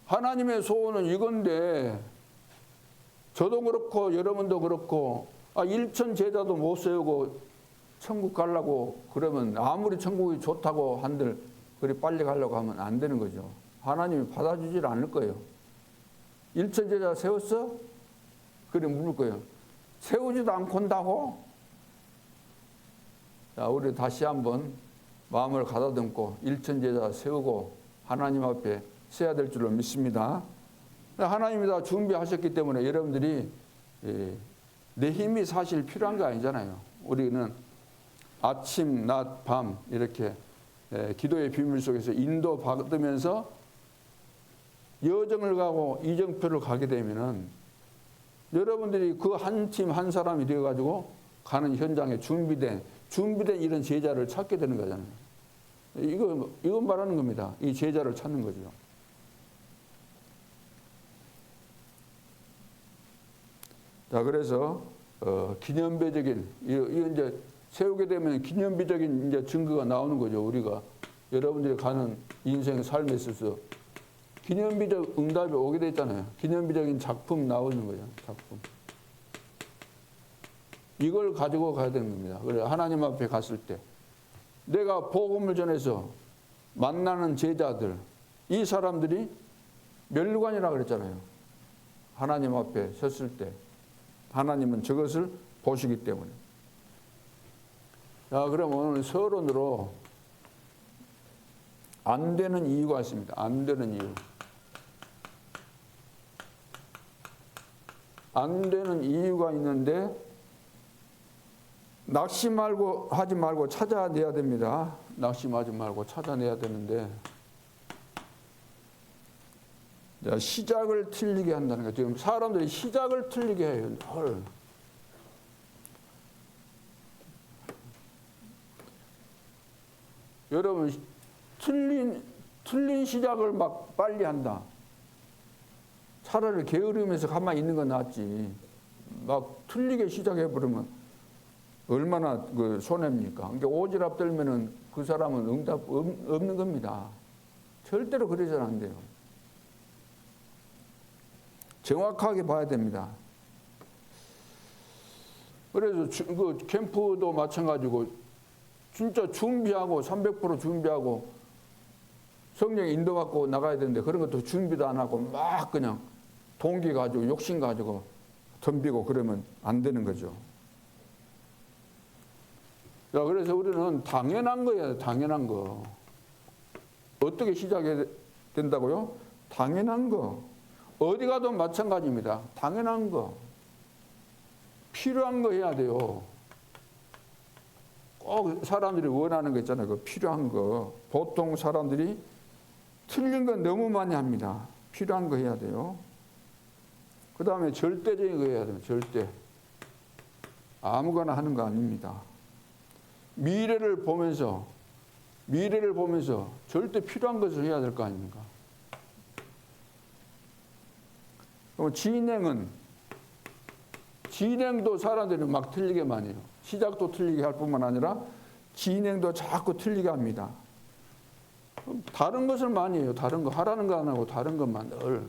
하나님의 소원은 이건데 저도 그렇고 여러분도 그렇고 일천 제자도 못 세우고 천국 가려고 그러면 아무리 천국이 좋다고 한들 그리 빨리 가려고 하면 안 되는 거죠. 하나님이 받아주질 않을 거예요. 일천 제자 세웠어? 그래 물을 거예요. 세우지도 않고 한다고? 자, 우리 다시 한번 마음을 가다듬고 일천 제자 세우고 하나님 앞에 서야 될 줄로 믿습니다. 하나님이 다 준비하셨기 때문에 여러분들이 내 힘이 사실 필요한 거 아니잖아요. 우리는 아침, 낮, 밤 이렇게 기도의 비밀 속에서 인도받으면서 여정을 가고 이정표를 가게 되면은 여러분들이 그 한 팀 한 사람이 되어가지고 가는 현장에 준비된 이런 제자를 찾게 되는 거잖아요. 이거 말하는 겁니다. 이 제자를 찾는 거죠. 자, 그래서 기념비적인 이거 이제 세우게 되면 기념비적인 이제 증거가 나오는 거죠. 우리가 여러분들이 가는 인생 삶에 있어서 기념비적 응답이 오게 됐잖아요. 기념비적인 작품 나오는 거죠. 작품. 이걸 가지고 가야 되는 겁니다. 그래 하나님 앞에 갔을 때 내가 복음을 전해서 만나는 제자들, 이 사람들이 멸관이라고 그랬잖아요. 하나님 앞에 섰을 때 하나님은 저것을 보시기 때문에. 자, 그럼 오늘 서론으로 안 되는 이유가 있습니다. 안 되는 이유. 안 되는 이유가 있는데 낙심하지 말고 찾아내야 됩니다. 낙심하지 말고 찾아내야 되는데, 시작을 틀리게 한다는 거예요. 지금 사람들이 시작을 틀리게 해요. 여러분, 틀린 시작을 막 빨리 한다. 차라리 게으르면서 가만히 있는 건 낫지. 막 틀리게 시작해버리면 얼마나 그 손해입니까? 그러니까 오지랖 떨면은 그 사람은 응답 없는 겁니다. 절대로 그래서는 안 돼요. 정확하게 봐야 됩니다. 그래서 그 캠프도 마찬가지고 진짜 준비하고 300% 준비하고 성령 인도받고 나가야 되는데 그런 것도 준비도 안 하고 막 그냥 동기 가지고 욕심 가지고 덤비고 그러면 안 되는 거죠. 자, 그래서 우리는 당연한 거예요. 당연한 거. 어떻게 시작해야 된다고요? 당연한 거. 어디 가도 마찬가지입니다. 당연한 거. 필요한 거 해야 돼요. 꼭 사람들이 원하는 거 있잖아요. 그 필요한 거. 보통 사람들이 틀린 건 너무 많이 합니다. 필요한 거 해야 돼요. 그 다음에 절대적인 거 해야 돼요. 절대. 아무거나 하는 거 아닙니다. 미래를 보면서 절대 필요한 것을 해야 될 거 아닙니까? 그럼 진행도 사람들이 막 틀리게 많이 해요. 시작도 틀리게 할 뿐만 아니라 진행도 자꾸 틀리게 합니다. 다른 것을 많이 해요. 다른 거 하라는 거 안 하고 다른 것만 늘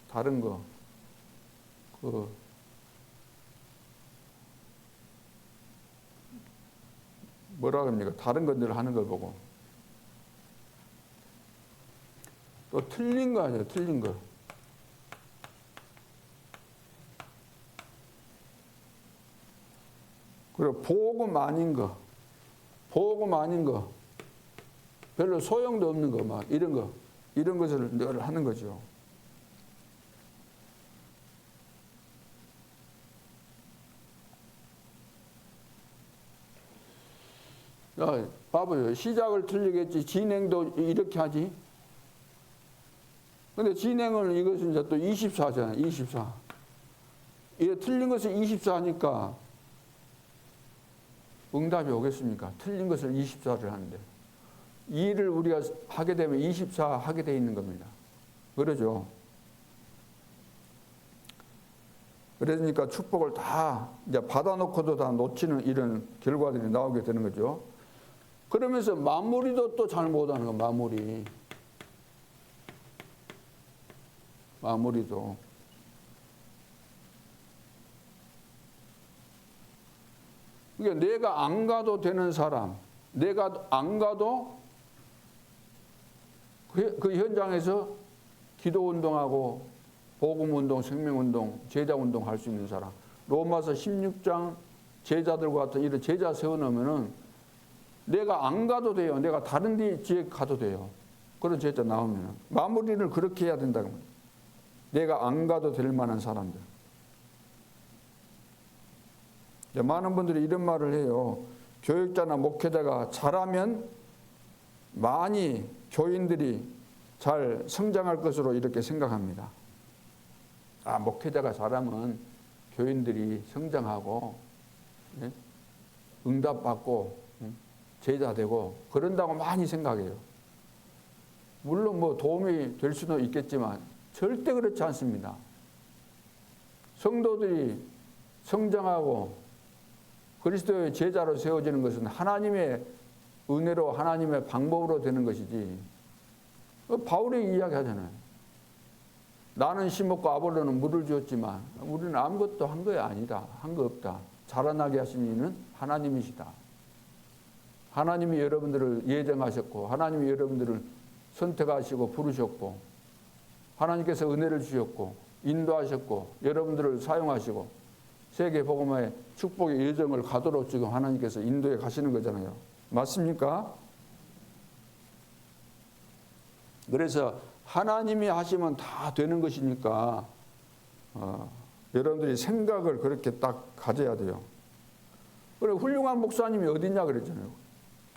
다른 거 뭐라 합니까? 다른 것들 하는 걸 보고 또 틀린 거 아니에요. 틀린 거. 그리고 복음 아닌 거, 별로 소용도 없는 거, 막 이런 것을 늘 하는 거죠. 야, 봐봐요. 시작을 틀리겠지. 진행도 이렇게 하지. 근데 진행은 이것은 이제 또 24잖아요. 24. 이게 틀린 것을 24니까 응답이 오겠습니까? 틀린 것을 24를 하는데. 이 일을 우리가 하게 되면 24 하게 돼 있는 겁니다. 그러죠. 그러니까 축복을 다 이제 받아놓고도 다 놓치는 이런 결과들이 나오게 되는 거죠. 그러면서 마무리도 또 잘 못하는 거, 마무리도. 그러니까 내가 안 가도 되는 사람, 내가 안 가도 그 현장에서 기도운동하고 복음운동, 생명운동, 제자운동 할 수 있는 사람. 로마서 16장 제자들과 같은 이런 제자 세워놓으면은 내가 안 가도 돼요. 내가 다른 지에 가도 돼요. 그런 제자 나오면은. 마무리를 그렇게 해야 된다고 합니다. 내가 안 가도 될 만한 사람들. 많은 분들이 이런 말을 해요. 교육자나 목회자가 잘하면 많이 교인들이 잘 성장할 것으로 이렇게 생각합니다. 아, 목회자가 잘하면 교인들이 성장하고 응답받고 제자되고 그런다고 많이 생각해요. 물론 뭐 도움이 될 수도 있겠지만 절대 그렇지 않습니다. 성도들이 성장하고 그리스도의 제자로 세워지는 것은 하나님의 은혜로 하나님의 방법으로 되는 것이지. 바울이 이야기하잖아요. 나는 심었고 아볼로는 물을 주었지만 우리는 아무것도 한 거 아니다. 한 거 없다. 자라나게 하신 이는 하나님이시다. 하나님이 여러분들을 예정하셨고 하나님이 여러분들을 선택하시고 부르셨고 하나님께서 은혜를 주셨고 인도하셨고 여러분들을 사용하시고 세계 복음의 축복의 예정을 가도록 지금 하나님께서 인도해 가시는 거잖아요. 맞습니까? 그래서 하나님이 하시면 다 되는 것이니까 여러분들이 생각을 그렇게 딱 가져야 돼요. 그래, 훌륭한 목사님이 어딨냐 그랬잖아요.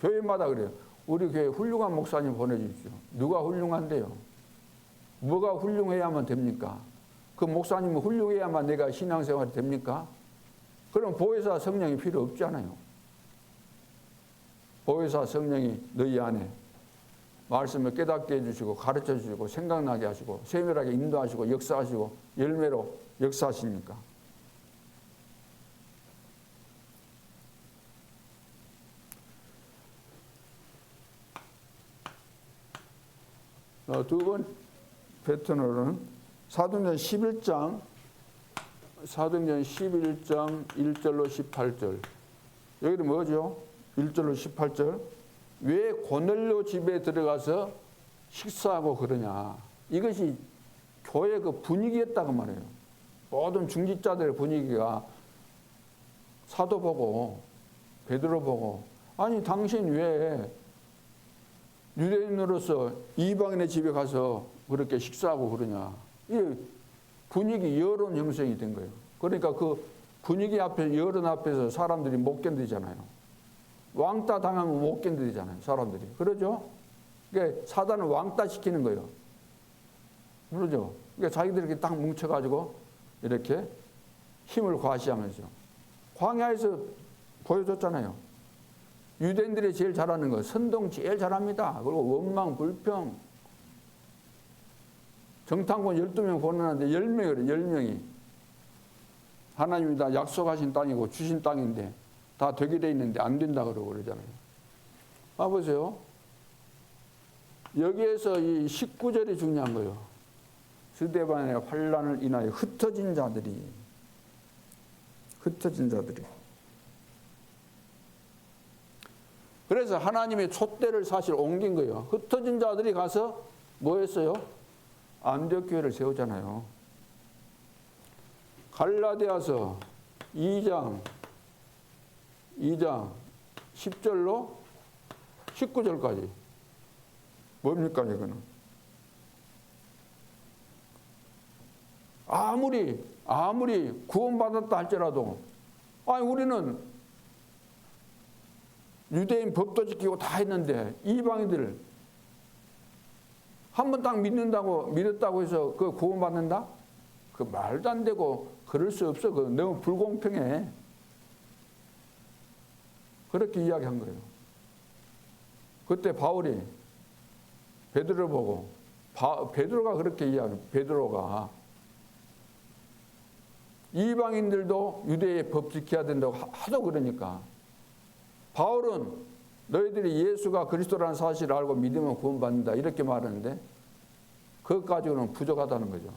교회마다 그래요. 우리 교회 훌륭한 목사님 보내주십시오. 누가 훌륭한데요? 뭐가 훌륭해야만 됩니까? 그 목사님은 훌륭해야만 내가 신앙생활이 됩니까? 그럼 보혜사 성령이 필요 없잖아요. 보혜사 성령이 너희 안에 말씀을 깨닫게 해주시고 가르쳐 주시고 생각나게 하시고 세밀하게 인도하시고 역사하시고 열매로 역사하십니까? 두 번 패턴으로는 사도행전 11장 1절로 18절. 여기는 뭐죠? 1절로 18절. 왜 고넬료 집에 들어가서 식사하고 그러냐. 이것이 교회 그 분위기였다고 말해요. 모든 중직자들의 분위기가 사도 보고 베드로 보고 아니 당신 왜 유대인으로서 이방인의 집에 가서 그렇게 식사하고 그러냐. 이 분위기 여론 형성이 된 거예요. 그러니까 그 분위기 앞에 여론 앞에서 사람들이 못 견디잖아요. 왕따 당하면 못 견디잖아요. 사람들이. 그러죠? 그러니까 사단은 왕따 시키는 거예요. 그러죠? 그러니까 자기들이 이렇게 딱 뭉쳐가지고 이렇게 힘을 과시하면서 광야에서 보여줬잖아요. 유대인들이 제일 잘하는 거, 선동 제일 잘합니다. 그리고 원망, 불평. 정탐꾼 12명 보내는데 10명이래, 10명이. 하나님이 다 약속하신 땅이고 주신 땅인데 다 되게 돼 있는데 안 된다 그러고 그러잖아요. 봐보세요. 여기에서 이 19절이 중요한 거예요. 스데반의 환난을 인하여 흩어진 자들이. 그래서 하나님의 촛대를 사실 옮긴 거예요. 흩어진 자들이 가서 뭐 했어요? 안디옥 교회를 세우잖아요. 갈라디아서 2장 10절로 19절까지. 뭡니까 이거는? 아무리 구원받았다 할지라도 아니 우리는 유대인 법도 지키고 다 했는데 이방인들 한 번 딱 믿었다고 해서 그 구원받는다? 그 말도 안 되고 그럴 수 없어. 그 너무 불공평해. 그렇게 이야기한 거예요. 그때 바울이 베드로를 보고 베드로가 그렇게 이야기해요. 베드로가 이방인들도 유대의 법 지켜야 된다고 하도 그러니까 바울은 너희들이 예수가 그리스도라는 사실을 알고 믿으면 구원받는다 이렇게 말하는데 그것 가지고는 부족하다는 거죠.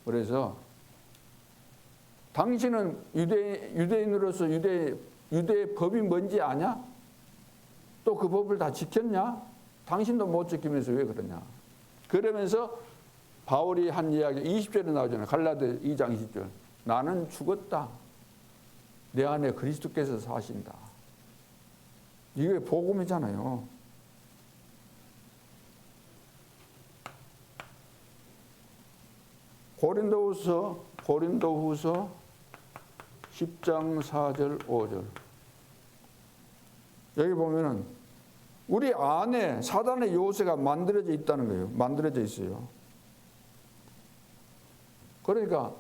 그래서 당신은 유대인으로서 유대의 법이 뭔지 아냐? 또 그 법을 다 지켰냐? 당신도 못 지키면서 왜 그러냐? 그러면서 바울이 한 이야기 20절에 나오잖아요. 갈라디아 2장 20절. 나는 죽었다. 내 안에 그리스도께서 사신다. 이게 복음이잖아요. 고린도후서 10장 4절 5절. 여기 보면은 우리 안에 사단의 요새가 만들어져 있다는 거예요. 만들어져 있어요. 그러니까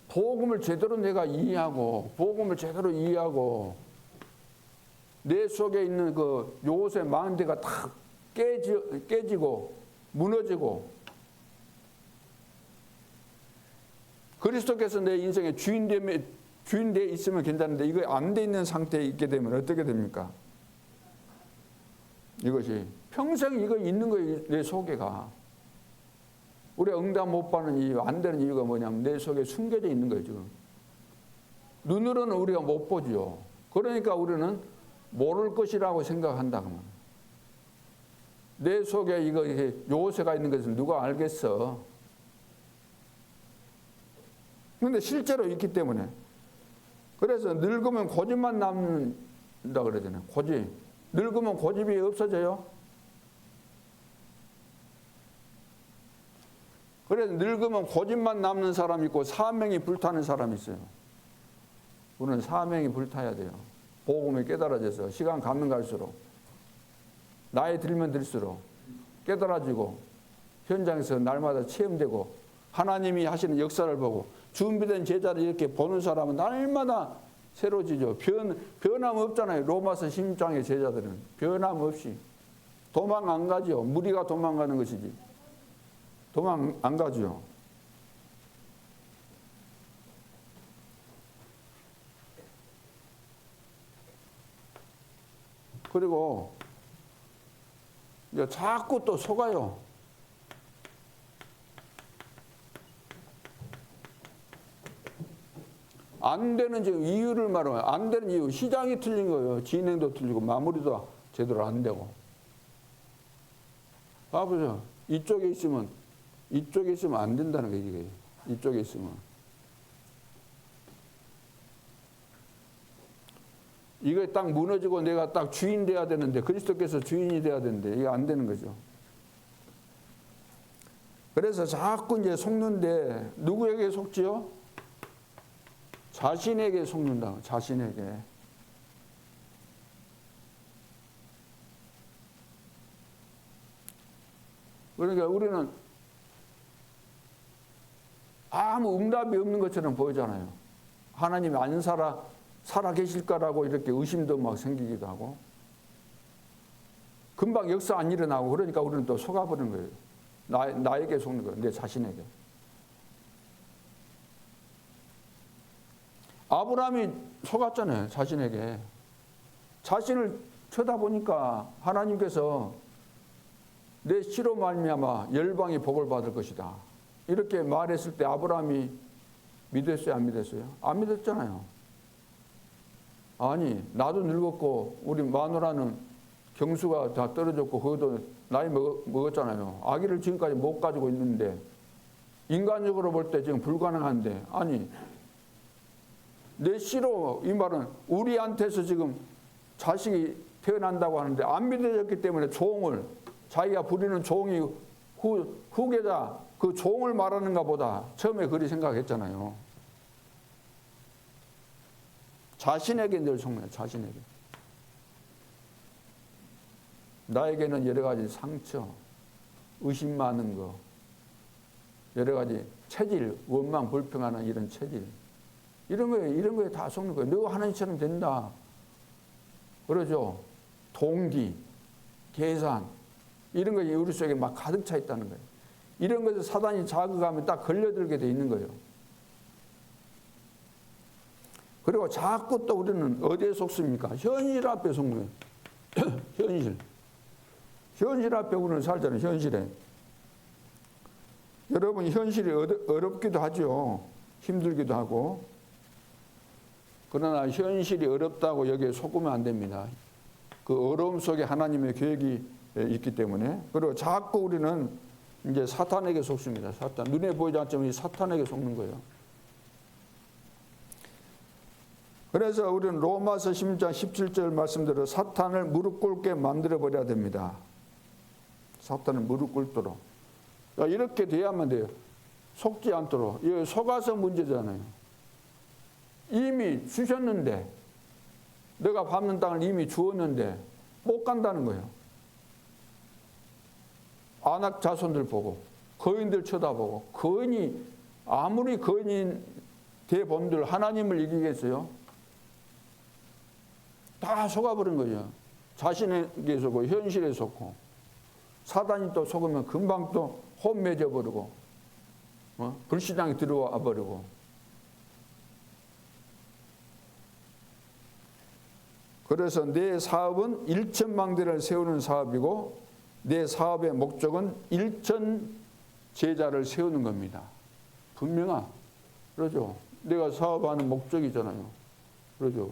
복음을 제대로 내가 이해하고 내 속에 있는 그 요새 마음대가 다 깨지고 무너지고 그리스도께서 내 인생의 주인 돼 있으면 괜찮은데 이거 안 돼 있는 상태에 있게 되면 어떻게 됩니까? 이것이 평생 이거 있는 거예요. 내 속에가. 우리가 응답 못 받는 이유, 안 되는 이유가 뭐냐면 내 속에 숨겨져 있는 거예요. 지금 눈으로는 우리가 못 보죠. 그러니까 우리는 모를 것이라고 생각한다고. 내 속에 이거 요새가 있는 것을 누가 알겠어? 그런데 실제로 있기 때문에. 그래서 늙으면 고집만 남는다 그러잖아요. 고집. 늙으면 고집이 없어져요. 그래서 늙으면 고집만 남는 사람이 있고 사명이 불타는 사람이 있어요. 우리는 사명이 불타야 돼요. 복음이 깨달아져서 시간 가면 갈수록 나이 들면 들수록 깨달아지고 현장에서 날마다 체험되고 하나님이 하시는 역사를 보고 준비된 제자를 이렇게 보는 사람은 날마다 새로워지죠. 변함 없잖아요. 로마서 16장의 제자들은 변함 없이 도망 안 가죠. 무리가 도망가는 것이지 도망 안 가죠. 그리고 이제 자꾸 또 속아요. 안 되는 지금 이유를 말하면 안 되는 이유 시장이 틀린 거예요. 진행도 틀리고 마무리도 제대로 안 되고. 봐보세요. 이쪽에 있으면 안 된다는 게 이게. 이쪽에 있으면. 이게 딱 무너지고 내가 딱 주인 돼야 되는데 그리스도께서 주인이 돼야 되는데 이게 안 되는 거죠. 그래서 자꾸 이제 속는데 누구에게 속지요? 자신에게 속는다. 자신에게. 그러니까 우리는 아무 응답이 없는 것처럼 보이잖아요. 하나님이 안 살아 계실까라고 이렇게 의심도 막 생기기도 하고 금방 역사 안 일어나고 그러니까 우리는 또 속아버리는 거예요. 나에게 속는 거예요. 내 자신에게. 아브라함이 속았잖아요. 자신에게. 자신을 쳐다보니까 하나님께서 내 씨로 말미암아 열방이 복을 받을 것이다. 이렇게 말했을 때 아브라함이 믿었어요? 안 믿었어요? 안 믿었잖아요. 아니 나도 늙었고 우리 마누라는 경수가 다 떨어졌고 거기도 나이 먹었잖아요. 아기를 지금까지 못 가지고 있는데 인간적으로 볼 때 지금 불가능한데 아니 내 씨로 이 말은 우리한테서 지금 자식이 태어난다고 하는데 안 믿어졌기 때문에 종을 자기가 부리는 종이 후계자 그 종을 말하는가 보다 처음에 그리 생각했잖아요. 자신에게 늘 속는 자신에게. 나에게는 여러 가지 상처, 의심 많은 거, 여러 가지 체질, 원망, 불평하는 이런 체질. 이런 거에 다 속는 거예요. 너 하나님처럼 된다. 그러죠. 동기, 계산, 이런 것이 우리 속에 막 가득 차 있다는 거예요. 이런 것을 사단이 자극하면 딱 걸려들게 돼 있는 거예요. 그리고 자꾸 또 우리는 어디에 속습니까? 현실 앞에 속는 거예요. 현실. 현실 앞에 우리는 살잖아요. 현실에. 여러분 현실이 어렵기도 하죠. 힘들기도 하고. 그러나 현실이 어렵다고 여기에 속으면 안 됩니다. 그 어려움 속에 하나님의 계획이 있기 때문에. 그리고 자꾸 우리는 이제 사탄에게 속습니다. 사탄. 눈에 보이지 않지만 이 사탄에게 속는 거예요. 그래서 우리는 로마서 16장 17절 말씀대로 사탄을 무릎 꿇게 만들어 버려야 됩니다. 사탄을 무릎 꿇도록. 이렇게 돼야만 돼요. 속지 않도록. 이거 속아서 문제잖아요. 이미 주셨는데 내가 밟는 땅을 이미 주었는데 못 간다는 거예요. 안악 자손들 보고 거인들 쳐다보고 거인이 아무리 거인인 대본들 하나님을 이기겠어요? 다 속아버린 거죠. 자신에게 속고 현실에 속고 사단이 또 속으면 금방 또 혼매져 버리고 불신앙이 들어와 버리고 그래서 내 사업은 일천망대를 세우는 사업이고 내 사업의 목적은 일천 제자를 세우는 겁니다. 분명한 그러죠. 내가 사업하는 목적이잖아요. 그러죠.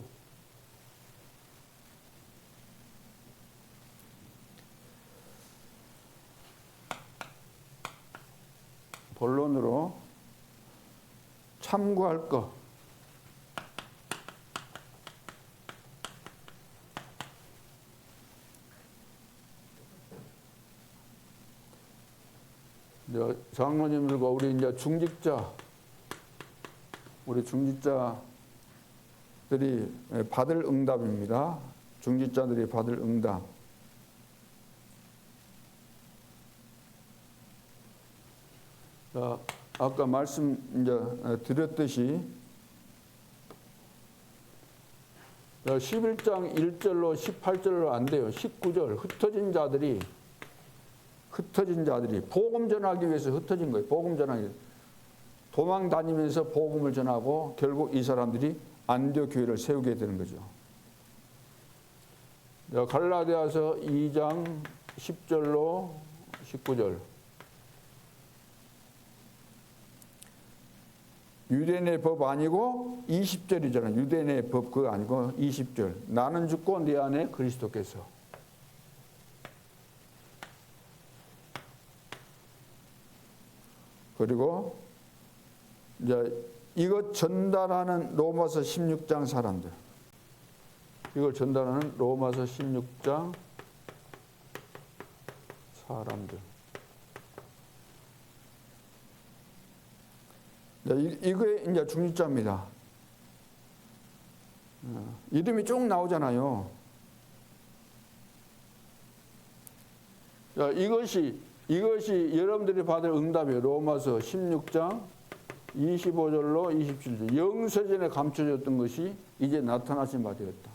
본론으로 참고할 것. 이제 장로님들과 우리 이제 우리 중직자들이 받을 응답입니다. 중직자들이 받을 응답. 자, 아까 말씀 이제 드렸듯이 11장 1절로 18절로 안 돼요. 19절 흩어진 자들이 복음 전하기 위해서 흩어진 거예요. 복음 전하기 위해서. 도망 다니면서 복음을 전하고 결국 이 사람들이 안디옥 교회를 세우게 되는 거죠. 갈라디아서 2장 10절로 19절. 유대인의 법 아니고 20절이잖아요. 유대인의 법 그거 아니고 20절. 나는 죽고 네 안에 그리스도께서. 그리고 이제 이것 전달하는 로마서 16장 사람들. 이걸 전달하는 로마서 16장 사람들. 이게 이제 중직자입니다. 이름이 쭉 나오잖아요. 이것이 여러분들이 받을 응답이에요. 로마서 16장 25절로 27절. 영세전에 감춰졌던 것이 이제 나타나신 바 되었다.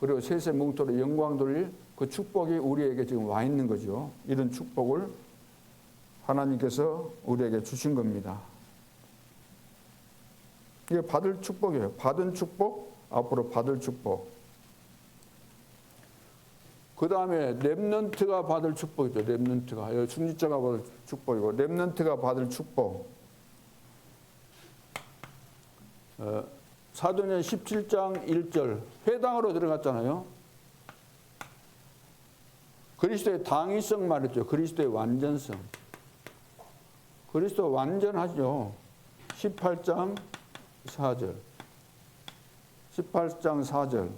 그리고 셋의 뭉토로 영광 돌릴 그 축복이 우리에게 지금 와 있는 거죠. 이런 축복을 하나님께서 우리에게 주신 겁니다. 이게 받을 축복이에요. 받은 축복, 앞으로 받을 축복. 그 다음에 렘넌트가 받을 축복이죠. 렘넌트가. 중직자가 받을 축복이고 렘넌트가 받을 축복. 사도행전 17장 1절 회당으로 들어갔잖아요. 그리스도의 당위성 말했죠. 그리스도의 완전성. 그리스도 완전하죠. 18장 4절. 18장 4절.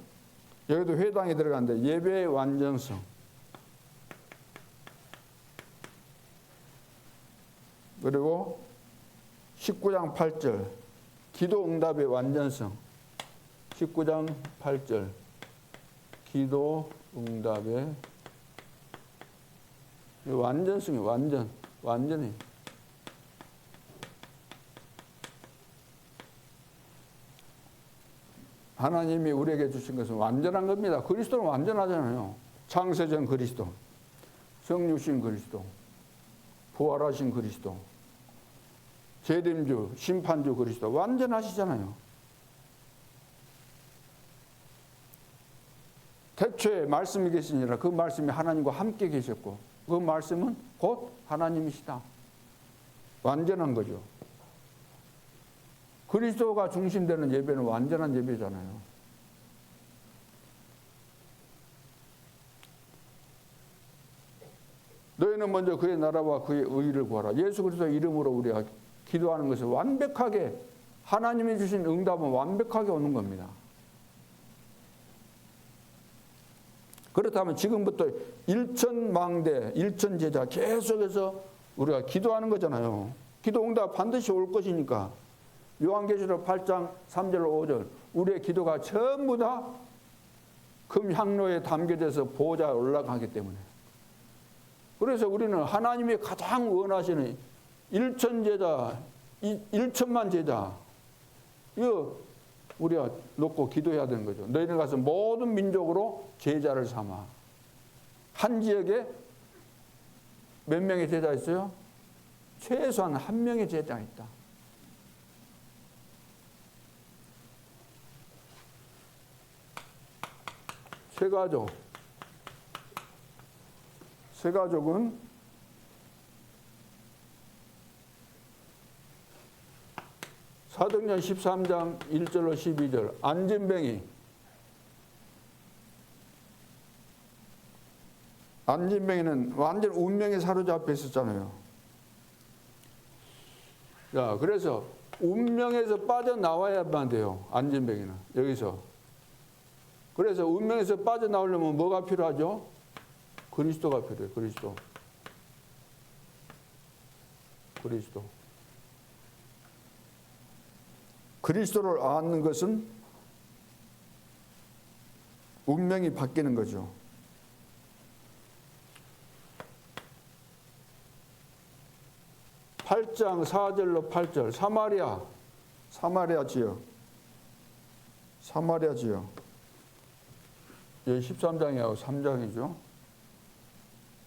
여기도 회당에 들어갔는데 예배의 완전성. 그리고 19장 8절. 기도 응답의 완전성. 19장 8절. 기도 응답의 완전성이 완전히. 하나님이 우리에게 주신 것은 완전한 겁니다. 그리스도는 완전하잖아요. 창세전 그리스도, 성육신 그리스도, 부활하신 그리스도, 재림주, 심판주 그리스도 완전하시잖아요. 태초에 말씀이 계시니라 그 말씀이 하나님과 함께 계셨고 그 말씀은 곧 하나님이시다. 완전한 거죠. 그리스도가 중심되는 예배는 완전한 예배잖아요. 너희는 먼저 그의 나라와 그의 의를 구하라. 예수 그리스도의 이름으로 우리가 기도하는 것은 완벽하게 하나님이 주신 응답은 완벽하게 오는 겁니다. 그렇다면 지금부터 일천망대, 일천제자 계속해서 우리가 기도하는 거잖아요. 기도 응답 반드시 올 것이니까. 요한계시록 8장 3절 5절 우리의 기도가 전부 다 금향로에 담겨져서 보좌에 올라가기 때문에. 그래서 우리는 하나님이 가장 원하시는 일천제자, 1천만 제자 이거 우리가 놓고 기도해야 되는 거죠. 너희는 가서 모든 민족으로 제자를 삼아. 한 지역에 몇 명의 제자 있어요? 최소한 한 명의 제자가 있다. 세가족은 사도행전 13장 1절로 12절 안진뱅이는 완전 운명에 사로잡혀 있었잖아요. 자, 그래서 운명에서 빠져나와야만 돼요. 안진뱅이는 여기서. 그래서 운명에서 빠져나오려면 뭐가 필요하죠? 그리스도가 필요해요. 그리스도. 그리스도. 그리스도를 아는 것은 운명이 바뀌는 거죠. 8장 4절로 8절 사마리아 지역. 여기 13장이하고 3장이죠.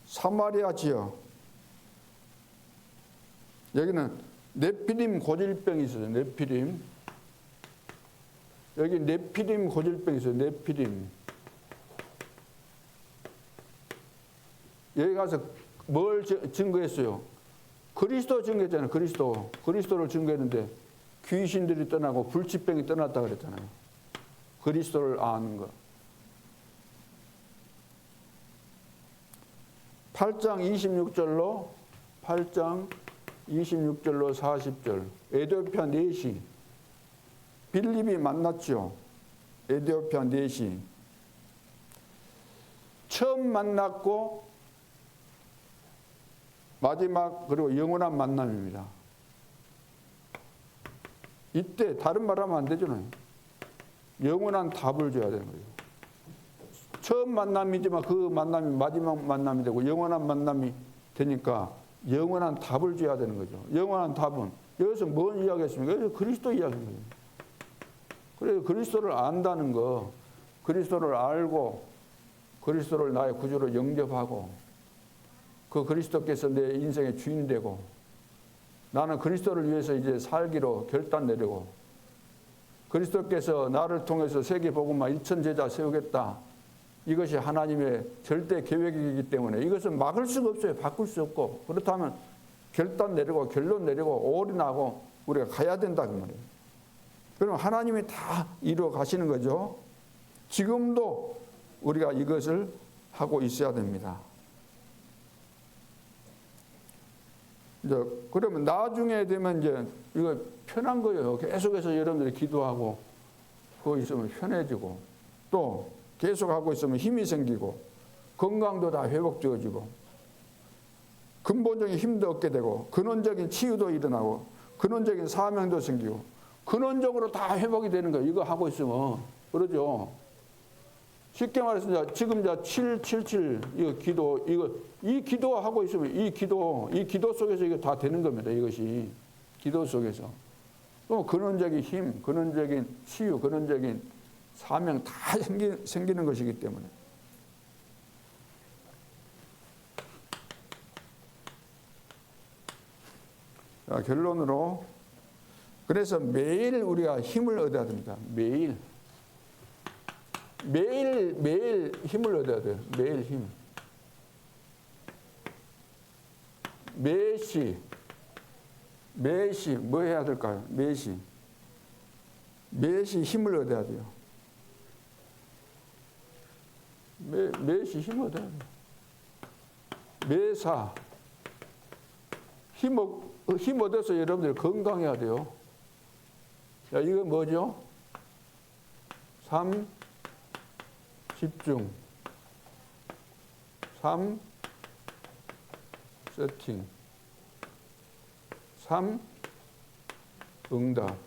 사마리아 지역. 여기는 네피림 고질병이 있어요. 네피림. 여기 네피림 고질병이 있어요. 네피림. 여기 가서 뭘 증거했어요? 그리스도 증거했잖아요. 그리스도를 증거했는데 귀신들이 떠나고 불치병이 떠났다 그랬잖아요. 그리스도를 아는 것. 8장 26절로 40절. 에티오피아 넷이 빌립이 만났죠. 에티오피아 넷이 처음 만났고 마지막 그리고 영원한 만남입니다. 이때 다른 말 하면 안 되잖아요. 영원한 답을 줘야 되는 거예요. 처음 만남이지만 그 만남이 마지막 만남이 되고 영원한 만남이 되니까 영원한 답을 줘야 되는 거죠. 영원한 답은 여기서 뭔 이야기했습니까? 여기서 그리스도 이야기입니다. 그래서 그리스도를 안다는 거, 그리스도를 알고 그리스도를 나의 구주로 영접하고 그 그리스도께서 내 인생의 주인이 되고 나는 그리스도를 위해서 이제 살기로 결단 내리고 그리스도께서 나를 통해서 세계 복음화 1천 제자 세우겠다. 이것이 하나님의 절대 계획이기 때문에 이것은 막을 수가 없어요. 바꿀 수 없고 그렇다면 결단 내리고 결론 내리고 올인하고 우리가 가야 된다 그 말이에요. 그럼 하나님이 다 이루어 가시는 거죠. 지금도 우리가 이것을 하고 있어야 됩니다. 이제 그러면 나중에 되면 이제 이거 편한 거예요. 계속해서 여러분들이 기도하고 그거 있으면 편해지고 또 계속하고 있으면 힘이 생기고 건강도 다 회복되어지고 근본적인 힘도 얻게 되고 근원적인 치유도 일어나고 근원적인 사명도 생기고 근원적으로 다 회복이 되는 거예요. 이거 하고 있으면 그러죠. 쉽게 말해서 지금 777 이거 기도 이 기도하고 있으면 이 기도 속에서 이거 다 되는 겁니다. 이것이 기도 속에서 또 근원적인 힘, 근원적인 치유, 근원적인 사명 다 생기는 것이기 때문에 자, 결론으로 그래서 매일 우리가 힘을 얻어야 됩니다. 매일 힘을 얻어야 돼요. 매일 힘. 매시 뭐 해야 될까요? 매시 힘을 얻어야 돼요. 매시 힘 얻어야 돼요. 매사 힘 얻어서 여러분들 건강해야 돼요. 자, 이거 뭐죠? 3. 집중. 3. 세팅. 3. 응답.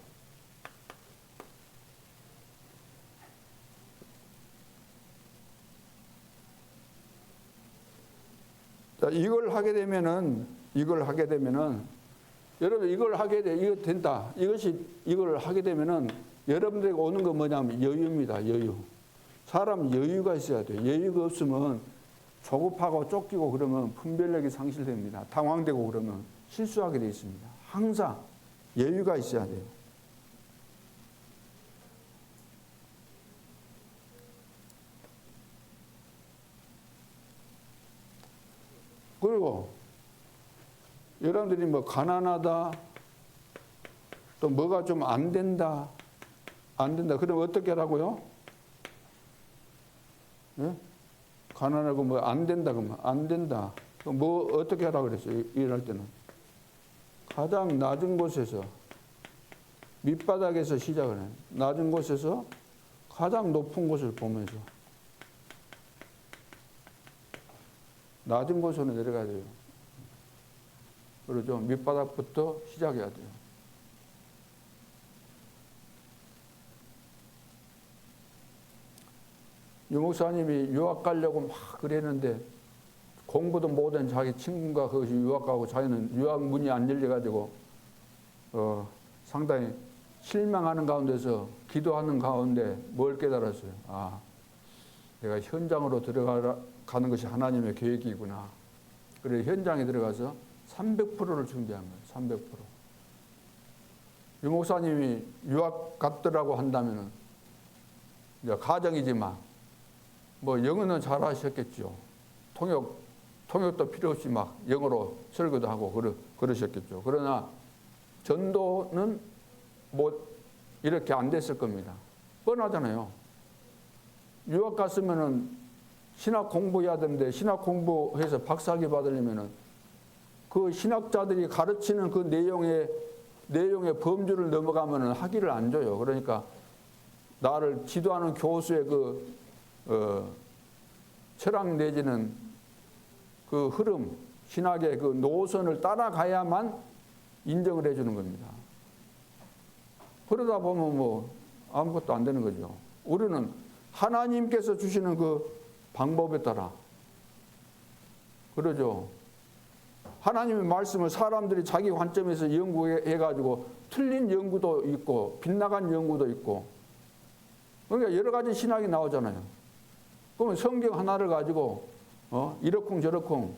자, 이걸 하게 되면은 여러분 이거 된다. 이걸 하게 되면은 여러분들에게 오는 건 뭐냐면 여유입니다. 여유. 사람 여유가 있어야 돼요. 여유가 없으면 조급하고 쫓기고 그러면 분별력이 상실됩니다. 당황되고 그러면 실수하게 되어 있습니다. 항상 여유가 있어야 돼요. 그리고 여러분들이 뭐 가난하다 또 뭐가 좀 안 된다 그럼 어떻게 하라고요? 예? 가난하고 뭐 안 된다 그러면 안 된다. 뭐 어떻게 하라고 그랬어요? 일할 때는 가장 낮은 곳에서 밑바닥에서 시작을 해요. 낮은 곳에서 가장 높은 곳을 보면서 낮은 곳으로 내려가야 돼요. 그러죠. 밑바닥부터 시작해야 돼요. 유 목사님이 유학 가려고 막 그랬는데 공부도 못한 자기 친구가 그것이 유학 가고 자기는 유학 문이 안 열려가지고 상당히 실망하는 가운데서 기도하는 가운데 뭘 깨달았어요. 아, 내가 현장으로 들어가는 것이 하나님의 계획이구나. 그래서 현장에 들어가서 300%를 준비한 거예요. 300%. 유 목사님이 유학 갔더라고 한다면은 이제 가정이지만 뭐 영어는 잘 하셨겠죠. 통역도 필요 없이 막 영어로 설교도 하고 그러셨겠죠. 그러나 전도는 뭐 이렇게 안 됐을 겁니다. 뻔하잖아요. 유학 갔으면은 신학 공부해야 되는데 신학 공부해서 박사학위 받으려면은 그 신학자들이 가르치는 그 내용의 범주를 넘어가면은 학위를 안 줘요. 그러니까 나를 지도하는 교수의 철학 내지는 그 흐름, 신학의 그 노선을 따라가야만 인정을 해주는 겁니다. 그러다 보면 뭐 아무것도 안 되는 거죠. 우리는 하나님께서 주시는 그 방법에 따라 그러죠. 하나님의 말씀을 사람들이 자기 관점에서 연구해가지고 틀린 연구도 있고 빗나간 연구도 있고 그러니까 여러 가지 신학이 나오잖아요. 그러면 성경 하나를 가지고 이러쿵 저러쿵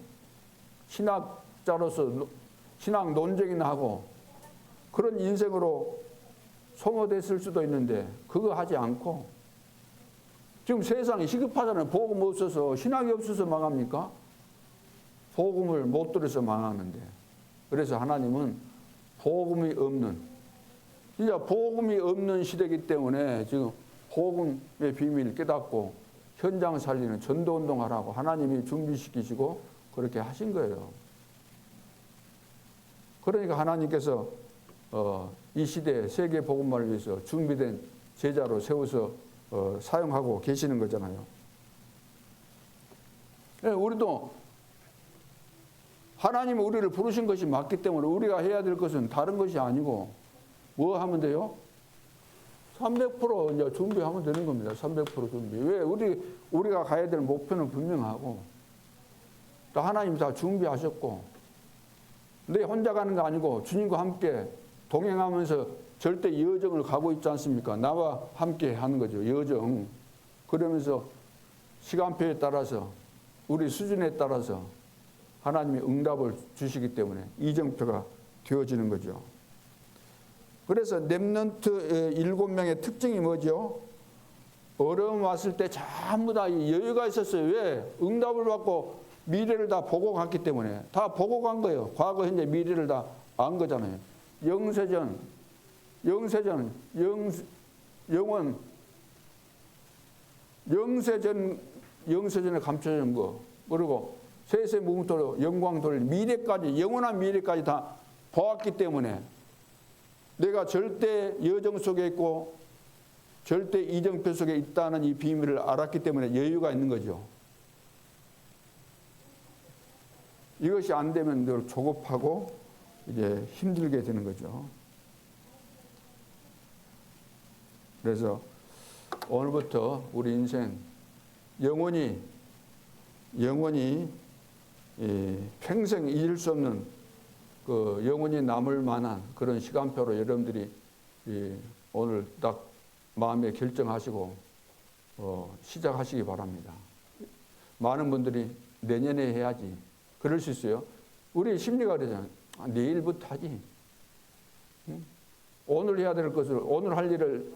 신학자로서 신학 논쟁이나 하고 그런 인생으로 소모됐을 수도 있는데 그거 하지 않고 지금 세상이 시급하잖아요. 복음 없어서 신학이 없어서 망합니까? 복음을 못 들어서 망하는데 그래서 하나님은 복음이 없는 진짜 복음이 없는 시대이기 때문에 지금 복음의 비밀을 깨닫고 현장 살리는 전도운동 하라고 하나님이 준비시키시고 그렇게 하신 거예요. 그러니까 하나님께서 이 시대에 세계 복음화를 위해서 준비된 제자로 세워서 사용하고 계시는 거잖아요. 우리도 하나님은 우리를 부르신 것이 맞기 때문에 우리가 해야 될 것은 다른 것이 아니고 뭐 하면 돼요? 300% 이제 준비하면 되는 겁니다. 300% 준비. 왜? 우리가 가야 될 목표는 분명하고 또 하나님 다 준비하셨고 내 혼자 가는 거 아니고 주님과 함께 동행하면서 절대 여정을 가고 있지 않습니까? 나와 함께 하는 거죠. 여정. 그러면서 시간표에 따라서 우리 수준에 따라서 하나님이 응답을 주시기 때문에 이정표가 되어지는 거죠. 그래서 렘넌트 7명의 특징이 뭐죠? 어려움 왔을 때 전부 다 여유가 있었어요. 왜? 응답을 받고 미래를 다 보고 갔기 때문에 다 보고 간 거예요. 과거, 현재, 미래를 다 안 거잖아요. 영세전, 영원, 영세전에 감춰진 거. 그리고 세세 무궁토로 영광 돌 미래까지, 영원한 미래까지 다 보았기 때문에 내가 절대 여정 속에 있고 절대 이정표 속에 있다는 이 비밀을 알았기 때문에 여유가 있는 거죠. 이것이 안 되면 늘 조급하고 이제 힘들게 되는 거죠. 그래서 오늘부터 우리 인생 영원히 평생 잊을 수 없는 그 영원히 남을 만한 그런 시간표로 여러분들이 오늘 딱 마음에 결정하시고 시작하시기 바랍니다. 많은 분들이 내년에 해야지. 그럴 수 있어요. 우리 심리가 그러잖아요. 내일부터 하지. 응? 오늘 해야 될 것을 오늘 할 일을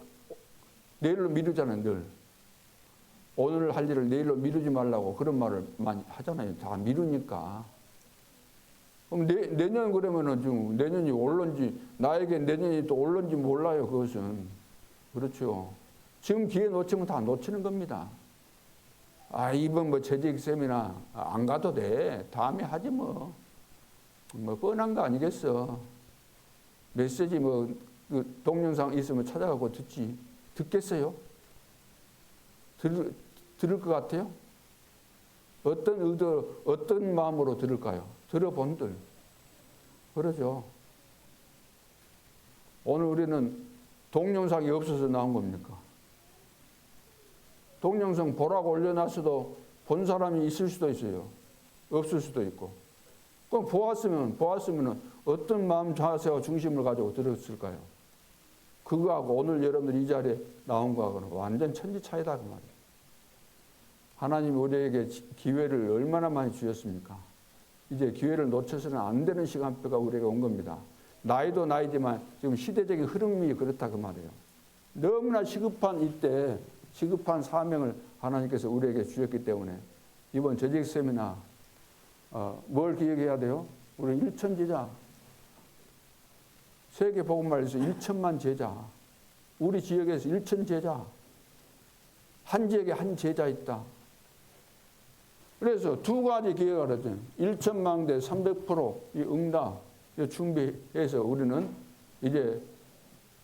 내일로 미루잖아요. 늘. 오늘 할 일을 내일로 미루지 말라고 그런 말을 많이 하잖아요. 다 미루니까. 그럼 내년 그러면은 지금 내년이 올런지 나에게 내년이 또 올런지 몰라요. 그것은. 그렇죠. 지금 기회 놓치면 다 놓치는 겁니다. 이번 뭐 재직 세미나 안 가도 돼. 다음에 하지 뭐. 뭐 뻔한 거 아니겠어. 메시지 그 동영상 있으면 찾아가고 듣지. 듣겠어요? 들을 것 같아요? 어떤 의도, 어떤 마음으로 들을까요? 들어본들. 그러죠. 오늘 우리는 동영상이 없어서 나온 겁니까? 동영상 보라고 올려놨어도 본 사람이 있을 수도 있어요. 없을 수도 있고. 그럼 보았으면 어떤 마음 자세와 중심을 가지고 들었을까요? 그거하고 오늘 여러분들 이 자리에 나온 거하고는 완전 천지 차이다 그 말이에요. 하나님이 우리에게 기회를 얼마나 많이 주셨습니까? 이제 기회를 놓쳐서는 안 되는 시간표가 우리에게 온 겁니다. 나이도 나이지만 지금 시대적인 흐름이 그렇다 그 말이에요. 너무나 시급한 이때 시급한 사명을 하나님께서 우리에게 주셨기 때문에 이번 재직 세미나 뭘 기획해야 돼요? 우리 1천 제자, 세계 복음마을에서 1천만 제자, 우리 지역에서 1천 제자, 한 지역에 한 제자 있다. 그래서 두 가지 기획을 하죠. 1천망대 300% 이 응답 준비해서 우리는 이제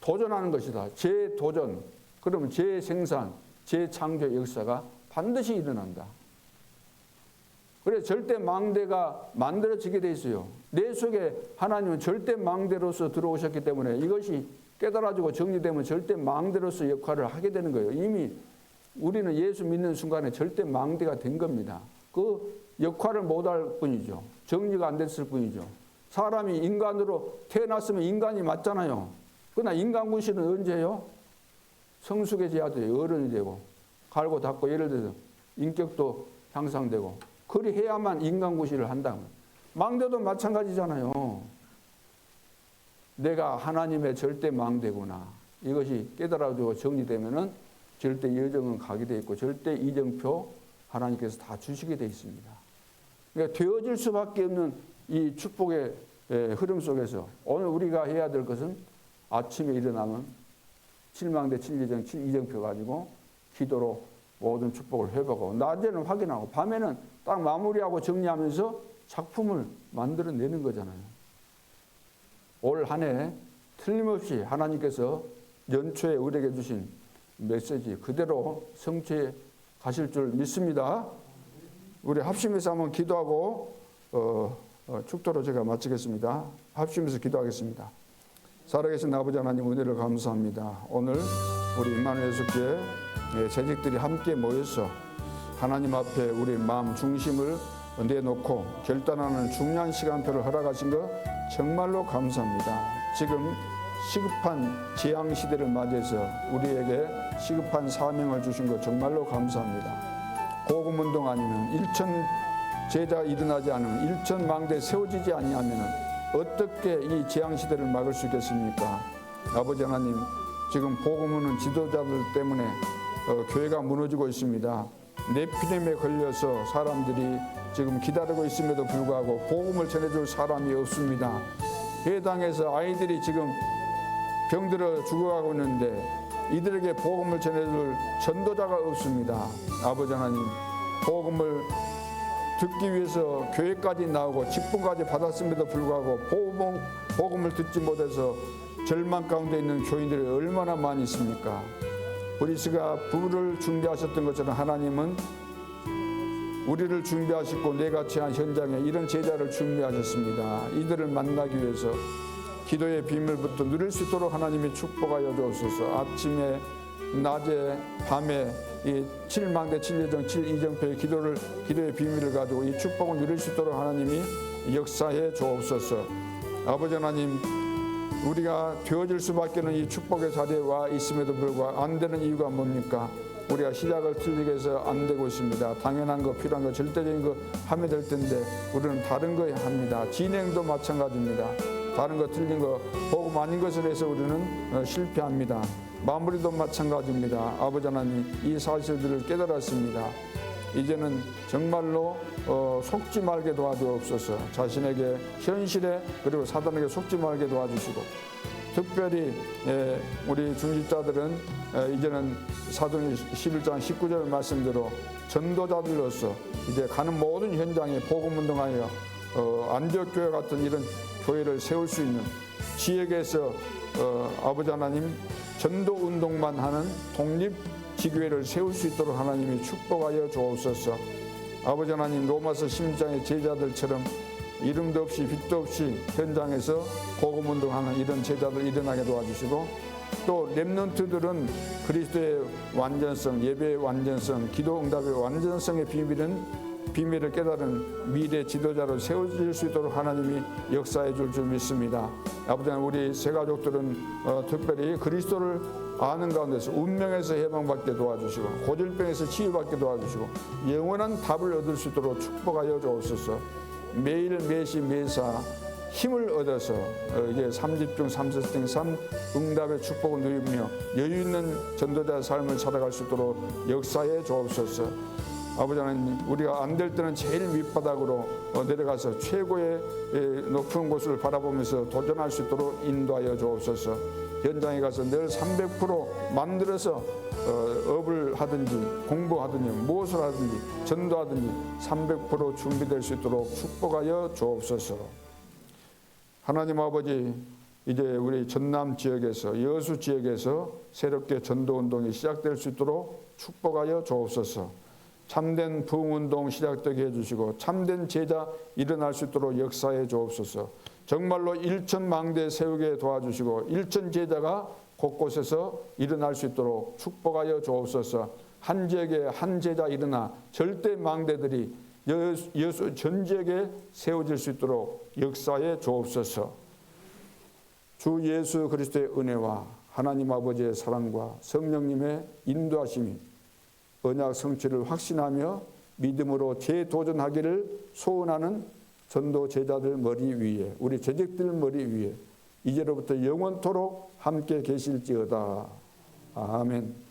도전하는 것이다. 재도전, 그러면 재생산, 재창조 역사가 반드시 일어난다. 그래서 절대 망대가 만들어지게 돼 있어요. 내 속에 하나님은 절대 망대로서 들어오셨기 때문에 이것이 깨달아지고 정리되면 절대 망대로서 역할을 하게 되는 거예요. 이미 우리는 예수 믿는 순간에 절대 망대가 된 겁니다. 그 역할을 못할 뿐이죠. 정리가 안 됐을 뿐이죠. 사람이 인간으로 태어났으면 인간이 맞잖아요. 그러나 인간 군신은 언제 해요? 성숙해져야 돼요. 어른이 되고 갈고 닦고 예를 들어서 인격도 향상되고 그리 해야만 인간 구실을 한다. 망대도 마찬가지잖아요. 내가 하나님의 절대 망대구나. 이것이 깨달아지고 정리되면은 절대 여정은 가게 돼 있고 절대 이정표 하나님께서 다 주시게 돼 있습니다. 그러니까 되어질 수밖에 없는 이 축복의 흐름 속에서 오늘 우리가 해야 될 것은 아침에 일어나면 7망대 7예정 7이정표 가지고 기도로 모든 축복을 회복하고 낮에는 확인하고 밤에는 딱 마무리하고 정리하면서 작품을 만들어내는 거잖아요. 올 한 해 틀림없이 하나님께서 연초에 우리에게 주신 메시지 그대로 성취해 가실 줄 믿습니다. 우리 합심해서 한번 기도하고 축도로 제가 마치겠습니다. 합심해서 기도하겠습니다. 살아계신 아버지 하나님 은혜를 감사합니다. 오늘 우리 임마누엘 예수교회 재직들이 함께 모여서 하나님 앞에 우리 마음 중심을 내놓고 결단하는 중요한 시간표를 허락하신 것 정말로 감사합니다. 지금 시급한 재앙 시대를 맞이해서 우리에게 시급한 사명을 주신 것 정말로 감사합니다. 복음운동 아니면 1천 제자 일어나지 않으면 1천 망대 세워지지 아니하면 어떻게 이 재앙 시대를 막을 수 있겠습니까? 아버지 하나님, 지금 복음은 지도자들 때문에 교회가 무너지고 있습니다. 네피림에 걸려서 사람들이 지금 기다리고 있음에도 불구하고 복음을 전해줄 사람이 없습니다. 해당에서 아이들이 지금 병들어 죽어가고 있는데 이들에게 복음을 전해줄 전도자가 없습니다. 아버지 하나님, 복음을 듣기 위해서 교회까지 나오고 직분까지 받았음에도 불구하고 복음을 듣지 못해서 절망 가운데 있는 교인들이 얼마나 많이 있습니까? 브리스가 부를 준비하셨던 것처럼 하나님은 우리를 준비하시고 내가 처한 현장에 이런 제자를 준비하셨습니다. 이들을 만나기 위해서 기도의 비밀부터 누릴 수 있도록 하나님이 축복하여 주옵소서. 아침에 낮에 밤에 이 7망대 7예정 7이정표의 기도의 비밀을 가지고 이 축복을 누릴 수 있도록 하나님이 역사해 주옵소서. 아버지 하나님, 우리가 되어질 수밖에 없는 이 축복의 자리에 와 있음에도 불구하고 안 되는 이유가 뭡니까? 우리가 시작을 틀리게 해서 안 되고 있습니다. 당연한 거, 필요한 거, 절대적인 거 하면 될 텐데 우리는 다른 거 합니다. 진행도 마찬가지입니다. 다른 거 틀린 거, 복음 아닌 것을 해서 우리는 실패합니다. 마무리도 마찬가지입니다. 아버지 하나님, 이 사실들을 깨달았습니다. 이제는 정말로 속지 말게 도와주옵소서. 자신에게 현실에 그리고 사단에게 속지 말게 도와주시고 특별히 우리 중직자들은 이제는 사도행 11장 19절 말씀대로 전도자들로서 이제 가는 모든 현장에 복음운동하여 안디옥교회 같은 이런 교회를 세울 수 있는 지역에서 아버지 하나님 전도운동만 하는 독립지교회를 세울 수 있도록 하나님이 축복하여 주옵소서. 아버지 하나님, 로마서 16장의 제자들처럼 이름도 없이 빛도 없이 현장에서 복음운동하는 이런 제자들 일어나게 도와주시고, 또 렘넌트들은 그리스도의 완전성, 예배의 완전성, 기도 응답의 완전성의 비밀을 깨달은 미래 지도자로 세워질 수 있도록 하나님이 역사해 줄 믿습니다. 아버지 하나님, 우리 새 가족들은 특별히 그리스도를 아는 가운데서 운명에서 해방받게 도와주시고, 고질병에서 치유받게 도와주시고, 영원한 답을 얻을 수 있도록 축복하여 주옵소서. 매일 매시 매사 힘을 얻어서 이제 3집중 3세생 응답의 축복을 누리며 여유 있는 전도자의 삶을 살아갈 수 있도록 역사해 주옵소서. 아버지 하나님, 우리가 안 될 때는 제일 밑바닥으로 내려가서 최고의 높은 곳을 바라보면서 도전할 수 있도록 인도하여 주옵소서. 현장에 가서 늘 300% 만들어서 업을 하든지 공부하든지 무엇을 하든지 전도하든지 300% 준비될 수 있도록 축복하여 주옵소서. 하나님 아버지, 이제 우리 전남 지역에서, 여수 지역에서 새롭게 전도운동이 시작될 수 있도록 축복하여 주옵소서. 참된 부흥운동 시작되게 해주시고, 참된 제자 일어날 수 있도록 역사해 주옵소서. 정말로 일천망대 세우게 도와주시고, 일천 제자가 곳곳에서 일어날 수 있도록 축복하여 주옵소서. 한 지역에 한 제자 일어나 절대 망대들이 여수 전 지역에 세워질 수 있도록 역사해 주옵소서. 주 예수 그리스도의 은혜와 하나님 아버지의 사랑과 성령님의 인도하심이 언약 성취를 확신하며 믿음으로 재도전하기를 소원하는 전도 제자들 머리 위에, 우리 재직들 머리 위에 이제로부터 영원토록 함께 계실지어다. 아멘.